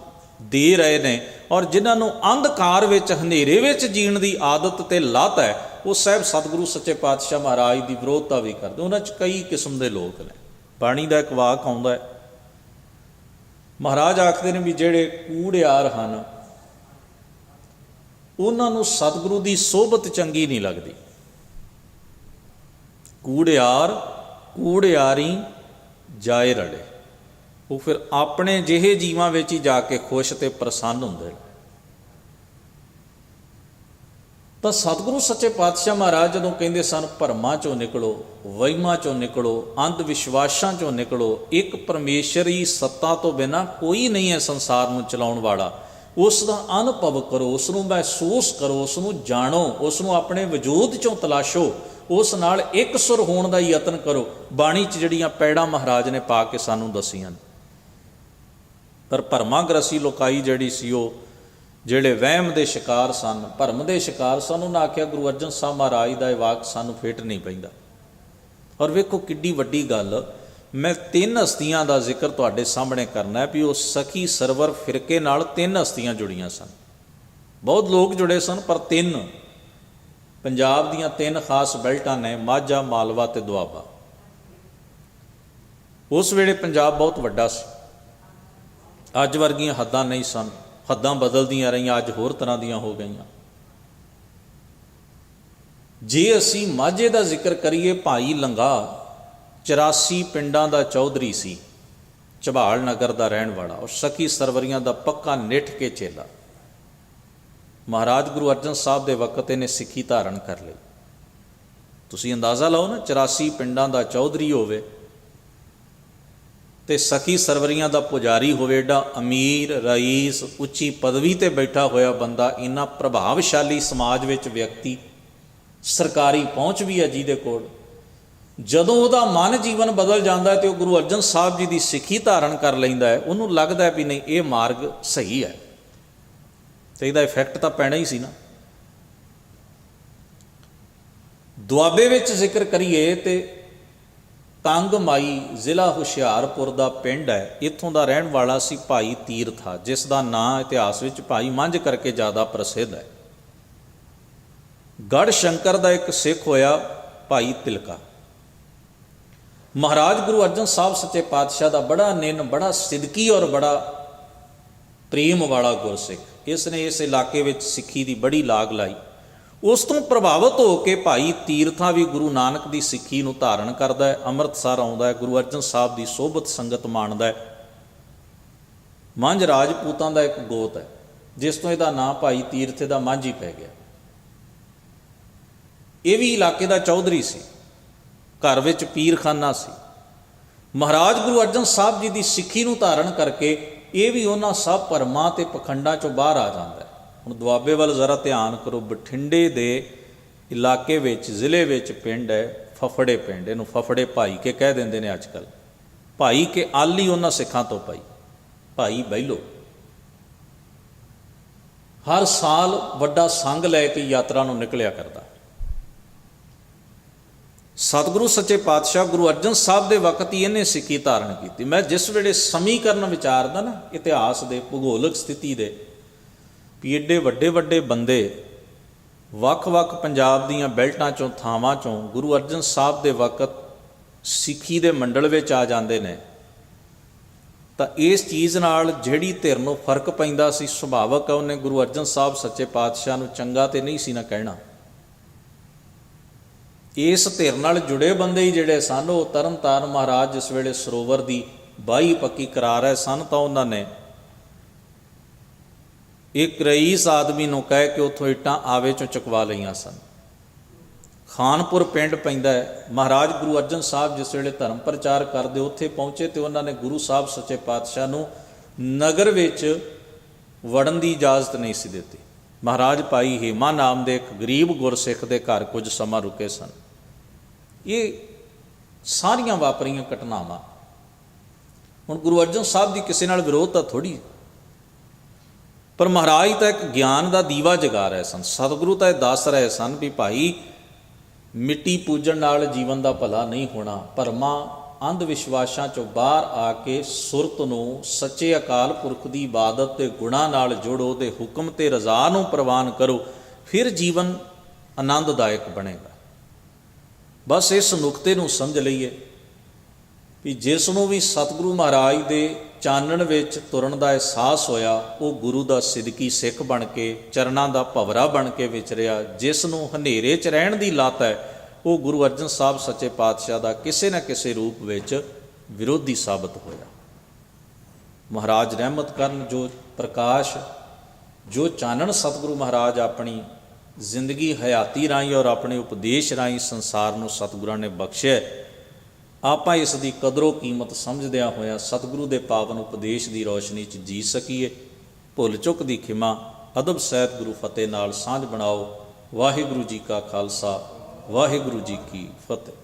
ਦੇ ਰਹੇ ਨੇ। ਔਰ ਜਿਨ੍ਹਾਂ ਨੂੰ ਅੰਧਕਾਰ ਵਿੱਚ, ਹਨੇਰੇ ਵਿੱਚ ਜੀਣ ਦੀ ਆਦਤ ਤੇ ਲੱਤ ਹੈ, ਉਹ ਸਾਹਿਬ ਸਤਿਗੁਰੂ ਸੱਚੇ ਪਾਤਸ਼ਾਹ ਮਹਾਰਾਜ ਦੀ ਵਿਰੋਧਤਾ ਵੀ ਕਰਦੇ। ਉਹਨਾਂ 'ਚ ਕਈ ਕਿਸਮ ਦੇ ਲੋਕ ਨੇ। ਬਾਣੀ ਦਾ ਇੱਕ ਵਾਕ ਆਉਂਦਾ ਹੈ, ਮਹਾਰਾਜ ਆਖਦੇ ਨੇ ਵੀ ਜਿਹੜੇ ਕੂੜਿਆਰ ਹਨ ਉਹਨਾਂ ਨੂੰ ਸਤਿਗੁਰੂ ਦੀ ਸੋਭਤ ਚੰਗੀ ਨਹੀਂ ਲੱਗਦੀ। ਕੂੜਿਆਰ ਕੂੜਿਆਰੀ ਜਾਏ ਰੜੇ। ਉਹ ਫਿਰ ਆਪਣੇ ਜਿਹੇ ਜੀਵਾਂ ਵਿੱਚ ਹੀ ਜਾ ਕੇ ਖੁਸ਼ ਤੇ ਪ੍ਰਸੰਨ ਹੁੰਦੇ ਨੇ। ਤਾਂ ਸਤਿਗੁਰੂ ਸੱਚੇ ਪਾਤਸ਼ਾਹ ਮਹਾਰਾਜ ਜਦੋਂ ਕਹਿੰਦੇ ਸਨ ਭਰਮਾਂ ਚੋਂ ਨਿਕਲੋ, ਵਹਿਮਾਂ ਚੋਂ ਨਿਕਲੋ, ਅੰਧ ਵਿਸ਼ਵਾਸਾਂ ਚੋਂ ਨਿਕਲੋ, ਇੱਕ ਪਰਮੇਸ਼ਰੀ ਸੱਤਾ ਤੋਂ ਬਿਨਾਂ ਕੋਈ ਨਹੀਂ ਹੈ ਸੰਸਾਰ ਨੂੰ ਚਲਾਉਣ ਵਾਲਾ। ਉਸ ਦਾ ਅਨੁਭਵ ਕਰੋ, ਉਸ ਨੂੰ ਮਹਿਸੂਸ ਕਰੋ, ਉਸ ਨੂੰ ਜਾਣੋ, ਉਸ ਨੂੰ ਆਪਣੇ ਵਜੂਦ ਚੋਂ ਤਲਾਸ਼ੋ, ਉਸ ਨਾਲ ਇੱਕ ਸੁਰ ਹੋਣ ਦਾ ਯਤਨ ਕਰੋ। ਬਾਣੀ 'ਚ ਜਿਹੜੀਆਂ ਪੈੜਾਂ ਮਹਾਰਾਜ ਨੇ ਪਾ ਕੇ ਸਾਨੂੰ ਦੱਸੀਆਂ। ਪਰ ਭਰਮਾਗ੍ਰਸੀ ਲੋਕਾਈ ਜਿਹੜੀ ਸੀ, ਉਹ ਜਿਹੜੇ ਵਹਿਮ ਦੇ ਸ਼ਿਕਾਰ ਸਨ, ਭਰਮ ਦੇ ਸ਼ਿਕਾਰ ਸਨ, ਉਹਨਾਂ ਆਖਿਆ ਗੁਰੂ ਅਰਜਨ ਸਾਹਿਬ ਮਹਾਰਾਜ ਦਾ ਇਹ ਵਾਕ ਸਾਨੂੰ ਫਿੱਟ ਨਹੀਂ ਪੈਂਦਾ। ਔਰ ਵੇਖੋ ਕਿੱਡੀ ਵੱਡੀ ਗੱਲ, ਮੈਂ 3 ਹਸਤੀਆਂ ਦਾ ਜ਼ਿਕਰ ਤੁਹਾਡੇ ਸਾਹਮਣੇ ਕਰਨਾ ਵੀ ਉਹ ਸਖੀ ਸਰਵਰ ਫਿਰਕੇ ਨਾਲ 3 ਹਸਤੀਆਂ ਜੁੜੀਆਂ ਸਨ। ਬਹੁਤ ਲੋਕ ਜੁੜੇ ਸਨ, ਪਰ 3 ਪੰਜਾਬ ਦੀਆਂ 3 ਖਾਸ ਬੈਲਟਾਂ ਨੇ, ਮਾਝਾ, ਮਾਲਵਾ ਤੇ ਦੁਆਬਾ। ਉਸ ਵੇਲੇ ਪੰਜਾਬ ਬਹੁਤ ਵੱਡਾ ਸੀ, ਅੱਜ ਵਰਗੀਆਂ ਹੱਦਾਂ ਨਹੀਂ ਸਨ। ਹੱਦਾਂ ਬਦਲਦੀਆਂ ਰਹੀਆਂ, ਅੱਜ ਹੋਰ ਤਰ੍ਹਾਂ ਦੀਆਂ ਹੋ ਗਈਆਂ। ਜੇ ਅਸੀਂ ਮਾਝੇ ਦਾ ਜ਼ਿਕਰ ਕਰੀਏ, ਭਾਈ ਲੰਗਾ 84 ਪਿੰਡਾਂ ਦਾ ਚੌਧਰੀ ਸੀ, ਝਬਾਲ ਨਗਰ ਦਾ ਰਹਿਣ ਵਾਲਾ, ਔਰ ਸਖੀ ਸਰਵਰੀਆਂ ਦਾ ਪੱਕਾ ਨਿੱਠ ਕੇ ਚੇਲਾ। ਮਹਾਰਾਜ ਗੁਰੂ ਅਰਜਨ ਸਾਹਿਬ ਦੇ ਵਕਤ ਇਹਨੇ ਸਿੱਖੀ ਧਾਰਨ ਕਰ ਲਈ। ਤੁਸੀਂ ਅੰਦਾਜ਼ਾ ਲਾਓ ਨਾ, 84 ਪਿੰਡਾਂ ਦਾ ਚੌਧਰੀ ਹੋਵੇ ਤੇ ਸਖੀ ਸਰਵਰੀਆਂ ਦਾ ਪੁਜਾਰੀ ਹੋਵੇ, ਏਡਾ ਅਮੀਰ ਰਈਸ ਉੱਚੀ ਪਦਵੀ ਤੇ ਬੈਠਾ ਹੋਇਆ ਬੰਦਾ, ਇੰਨਾ ਪ੍ਰਭਾਵਸ਼ਾਲੀ ਸਮਾਜ ਵਿੱਚ ਵਿਅਕਤੀ, ਸਰਕਾਰੀ ਪਹੁੰਚ ਵੀ ਹੈ ਜਿਹਦੇ ਕੋਲ। ਜਦੋਂ ਉਹਦਾ ਮਨ ਜੀਵਨ ਬਦਲ ਜਾਂਦਾ ਹੈ ਤੇ ਉਹ ਗੁਰੂ ਅਰਜਨ ਸਾਹਿਬ ਜੀ ਦੀ ਸਿੱਖੀ ਧਾਰਨ ਕਰ ਲੈਂਦਾ ਹੈ, ਉਹਨੂੰ ਲੱਗਦਾ ਹੈ ਵੀ ਨਹੀਂ ਇਹ ਮਾਰਗ ਸਹੀ ਹੈ, ਤੇ ਇਹਦਾ ਇਫੈਕਟ ਤਾਂ ਪੈਣਾ ਹੀ ਸੀ ਨਾ। ਦੁਆਬੇ ਵਿੱਚ ਜ਼ਿਕਰ ਕਰੀਏ ਤੇ ਕੰਗ ਮਾਈ ਜ਼ਿਲ੍ਹਾ ਹੁਸ਼ਿਆਰਪੁਰ ਦਾ ਪਿੰਡ ਹੈ। ਇੱਥੋਂ ਦਾ ਰਹਿਣ ਵਾਲਾ ਸੀ ਭਾਈ ਤੀਰਥਾ, ਜਿਸ ਦਾ ਨਾਂ ਇਤਿਹਾਸ ਵਿੱਚ ਭਾਈ ਮੰਝ ਕਰਕੇ ਜ਼ਿਆਦਾ ਪ੍ਰਸਿੱਧ ਹੈ। ਗੜ੍ਹ ਸ਼ੰਕਰ ਦਾ ਇੱਕ ਸਿੱਖ ਹੋਇਆ ਭਾਈ ਤਿਲਕਾ। ਮਹਾਰਾਜ ਗੁਰੂ ਅਰਜਨ ਸਾਹਿਬ ਸੱਚੇ ਪਾਤਸ਼ਾਹ ਦਾ ਬੜਾ ਨਿੰਨ, ਬੜਾ ਸਿਦਕੀ ਔਰ ਬੜਾ ਪ੍ਰੇਮ ਵਾਲਾ ਗੁਰਸਿੱਖ। ਇਸ ਨੇ ਇਸ ਇਲਾਕੇ ਵਿੱਚ ਸਿੱਖੀ ਦੀ ਬੜੀ ਲਾਗ ਲਾਈ। ਉਸ ਤੋਂ ਪ੍ਰਭਾਵਿਤ ਹੋ ਕੇ ਭਾਈ ਤੀਰਥਾ ਵੀ ਗੁਰੂ ਨਾਨਕ ਦੀ ਸਿੱਖੀ ਨੂੰ ਧਾਰਨ ਕਰਦਾ ਹੈ, ਅੰਮ੍ਰਿਤਸਰ ਆਉਂਦਾ ਹੈ, ਗੁਰੂ ਅਰਜਨ ਸਾਹਿਬ ਦੀ ਸੋਭਤ ਸੰਗਤ ਮਾਣਦਾ ਹੈ। ਮੰਝ ਰਾਜਪੂਤਾਂ ਦਾ ਇੱਕ ਗੋਤ ਹੈ, ਜਿਸ ਤੋਂ ਇਹਦਾ ਨਾਂ ਭਾਈ ਤੀਰਥੇ ਦਾ ਮੰਝ ਹੀ ਪੈ ਗਿਆ। ਇਹ ਵੀ ਇਲਾਕੇ ਦਾ ਚੌਧਰੀ ਸੀ, ਘਰ ਵਿੱਚ ਪੀਰਖਾਨਾ ਸੀ। ਮਹਾਰਾਜ ਗੁਰੂ ਅਰਜਨ ਸਾਹਿਬ ਜੀ ਦੀ ਸਿੱਖੀ ਨੂੰ ਧਾਰਨ ਕਰਕੇ ਇਹ ਵੀ ਉਹਨਾਂ ਸਭ ਭਰਮਾਂ ਤੇ ਪਖੰਡਾਂ ਚੋਂ ਬਾਹਰ ਆ ਜਾਂਦਾ ਹੈ। ਹੁਣ ਦੁਆਬੇ ਵੱਲ ਜ਼ਰਾ ਧਿਆਨ ਕਰੋ। ਬਠਿੰਡੇ ਦੇ ਇਲਾਕੇ ਵਿੱਚ, ਜ਼ਿਲ੍ਹੇ ਵਿੱਚ ਪਿੰਡ ਹੈ ਫਫੜੇ ਪਿੰਡ। ਇਹਨੂੰ ਫਫੜੇ ਭਾਈ ਕੇ ਕਹਿ ਦਿੰਦੇ ਨੇ ਅੱਜ ਕੱਲ੍ਹ। ਭਾਈ ਕੇ ਆਲੀ ਉਹਨਾਂ ਸਿੱਖਾਂ ਤੋਂ ਪਾਈ, ਭਾਈ ਬਹਿਲੋ। ਹਰ ਸਾਲ ਵੱਡਾ ਸੰਘ ਲੈ ਕੇ ਯਾਤਰਾ ਨੂੰ ਨਿਕਲਿਆ ਕਰਦਾ। ਸਤਿਗੁਰੂ ਸੱਚੇ ਪਾਤਸ਼ਾਹ ਗੁਰੂ ਅਰਜਨ ਸਾਹਿਬ ਦੇ ਵਕਤ ਹੀ ਇਹਨੇ ਸਿੱਖੀ ਧਾਰਨ ਕੀਤੀ। ਮੈਂ ਜਿਸ ਵੇਲੇ ਸਮੀਕਰਨ ਵਿਚਾਰਦਾ ਨਾ ਇਤਿਹਾਸ ਦੇ, ਭੂਗੋਲਿਕ ਸਥਿਤੀ ਦੇ, ਵੀ ਏਡੇ ਵੱਡੇ ਵੱਡੇ ਬੰਦੇ ਵੱਖ-ਵੱਖ ਪੰਜਾਬ ਦੀਆਂ ਬੈਲਟਾਂ ਚੋਂ, ਥਾਵਾਂ ਚੋਂ ਗੁਰੂ ਅਰਜਨ ਸਾਹਿਬ ਦੇ ਵਕਤ ਸਿੱਖੀ ਦੇ ਮੰਡਲ ਵਿੱਚ ਆ ਜਾਂਦੇ ਨੇ, ਤਾਂ ਇਸ ਚੀਜ਼ ਨਾਲ ਜਿਹੜੀ ਧਿਰ ਨੂੰ ਫਰਕ ਪੈਂਦਾ ਸੀ, ਸੁਭਾਵਕ ਹੈ ਉਹਨੇ ਗੁਰੂ ਅਰਜਨ ਸਾਹਿਬ ਸੱਚੇ ਪਾਤਸ਼ਾਹ ਨੂੰ ਚੰਗਾ ਤੇ ਨਹੀਂ ਸੀ ਨਾ ਕਹਿਣਾ। ਇਸ ਧਿਰ ਨਾਲ ਜੁੜੇ ਬੰਦੇ ਹੀ ਜਿਹੜੇ ਸਨ, ਉਹ ਤਰਨ ਤਾਰਨ ਮਹਾਰਾਜ ਜਿਸ ਵੇਲੇ ਸਰੋਵਰ ਦੀ ਬਾਹੀ ਪੱਕੀ ਕਰਾ ਰਹੇ ਸਨ, ਤਾਂ ਉਹਨਾਂ ਨੇ ਇੱਕ ਰਈਸ ਆਦਮੀ ਨੂੰ ਕਹਿ ਕੇ ਉੱਥੋਂ ਇੱਟਾਂ ਆਵੇ ਚੋਂ ਚੁਕਵਾ ਲਈਆਂ ਸਨ। ਖਾਨਪੁਰ ਪਿੰਡ ਪੈਂਦਾ ਹੈ। ਮਹਾਰਾਜ ਗੁਰੂ ਅਰਜਨ ਸਾਹਿਬ ਜਿਸ ਵੇਲੇ ਧਰਮ ਪ੍ਰਚਾਰ ਕਰਦੇ ਉੱਥੇ ਪਹੁੰਚੇ, ਤੇ ਉਹਨਾਂ ਨੇ ਗੁਰੂ ਸਾਹਿਬ ਸੱਚੇ ਪਾਤਸ਼ਾਹ ਨੂੰ ਨਗਰ ਵਿੱਚ ਵੜਨ ਦੀ ਇਜਾਜ਼ਤ ਨਹੀਂ ਸੀ ਦਿੱਤੀ। ਮਹਾਰਾਜ ਭਾਈ ਹੀਮਾ ਨਾਮ ਦੇ ਇੱਕ ਗਰੀਬ ਗੁਰਸਿੱਖ ਦੇ ਘਰ ਕੁਝ ਸਮਾਂ ਰੁਕੇ ਸਨ। ਇਹ ਸਾਰੀਆਂ ਵਾਪਰੀਆਂ ਘਟਨਾਵਾਂ। ਹੁਣ ਗੁਰੂ ਅਰਜਨ ਸਾਹਿਬ ਦੀ ਕਿਸੇ ਨਾਲ ਵਿਰੋਧਤਾ ਥੋੜ੍ਹੀ, ਪਰ ਮਹਾਰਾਜ ਤਾਂ ਇੱਕ ਗਿਆਨ ਦਾ ਦੀਵਾ ਜਗਾ ਰਹੇ ਸਨ। ਸਤਿਗੁਰੂ ਤਾਂ ਇਹ ਦੱਸ ਰਹੇ ਸਨ ਵੀ ਭਾਈ ਮਿੱਟੀ ਪੂਜਣ ਨਾਲ ਜੀਵਨ ਦਾ ਭਲਾ ਨਹੀਂ ਹੋਣਾ। ਭਰਮਾਂ ਅੰਧ ਵਿਸ਼ਵਾਸਾਂ ਚੋਂ ਬਾਹਰ ਆ ਕੇ ਸੁਰਤ ਨੂੰ ਸੱਚੇ ਅਕਾਲ ਪੁਰਖ ਦੀ ਇਬਾਦਤ ਤੇ ਗੁਣਾਂ ਨਾਲ ਜੋੜੋ, ਉਹਦੇ ਹੁਕਮ ਤੇ ਰਜ਼ਾ ਨੂੰ ਪ੍ਰਵਾਨ ਕਰੋ, ਫਿਰ ਜੀਵਨ ਆਨੰਦਦਾਇਕ ਬਣੇਗਾ। ਬਸ ਇਸ ਨੁਕਤੇ ਨੂੰ ਸਮਝ ਲਈਏ ਵੀ ਜਿਸ ਨੂੰ ਵੀ ਸਤਿਗੁਰੂ ਮਹਾਰਾਜ ਦੇ ਚਾਨਣ ਵਿੱਚ ਤੁਰਨ ਦਾ ਅਹਿਸਾਸ ਹੋਇਆ, ਉਹ ਗੁਰੂ ਦਾ ਸਿਦਕੀ ਸਿੱਖ ਬਣ ਕੇ, ਚਰਨਾਂ ਦਾ ਭਵਰਾ ਬਣ ਕੇ ਵਿਚਰਿਆ। ਜਿਸ ਨੂੰ ਹਨੇਰੇ 'ਚ ਰਹਿਣ ਦੀ ਲੱਤ ਹੈ, ਉਹ ਗੁਰੂ ਅਰਜਨ ਸਾਹਿਬ ਸੱਚੇ ਪਾਤਸ਼ਾਹ ਦਾ ਕਿਸੇ ਨਾ ਕਿਸੇ ਰੂਪ ਵਿੱਚ ਵਿਰੋਧੀ ਸਾਬਤ ਹੋਇਆ। ਮਹਾਰਾਜ ਰਹਿਮਤ ਕਰਨ। ਜੋ ਪ੍ਰਕਾਸ਼, ਜੋ ਚਾਨਣ ਸਤਿਗੁਰੂ ਮਹਾਰਾਜ ਆਪਣੀ ਜ਼ਿੰਦਗੀ ਹਯਾਤੀ ਰਾਹੀਂ ਔਰ ਆਪਣੇ ਉਪਦੇਸ਼ ਰਾਹੀਂ ਸੰਸਾਰ ਨੂੰ ਸਤਿਗੁਰਾਂ ਨੇ ਬਖਸ਼ਿਆ, ਆਪਾਂ ਇਸ ਦੀ ਕਦਰੋ ਕੀਮਤ ਸਮਝਦਿਆਂ ਹੋਇਆ ਸਤਿਗੁਰੂ ਦੇ ਪਾਵਨ ਉਪਦੇਸ਼ ਦੀ ਰੋਸ਼ਨੀ 'ਚ ਜੀ ਸਕੀਏ। ਭੁੱਲ ਚੁੱਕ ਦੀ ਖਿਮਾ, ਅਦਬ ਸਹਿਤ ਗੁਰੂ ਫਤਿਹ ਨਾਲ ਸਾਂਝ ਬਣਾਓ। ਵਾਹਿਗੁਰੂ ਜੀ ਕਾ ਖਾਲਸਾ, ਵਾਹਿਗੁਰੂ ਜੀ ਕੀ ਫਤਿਹ।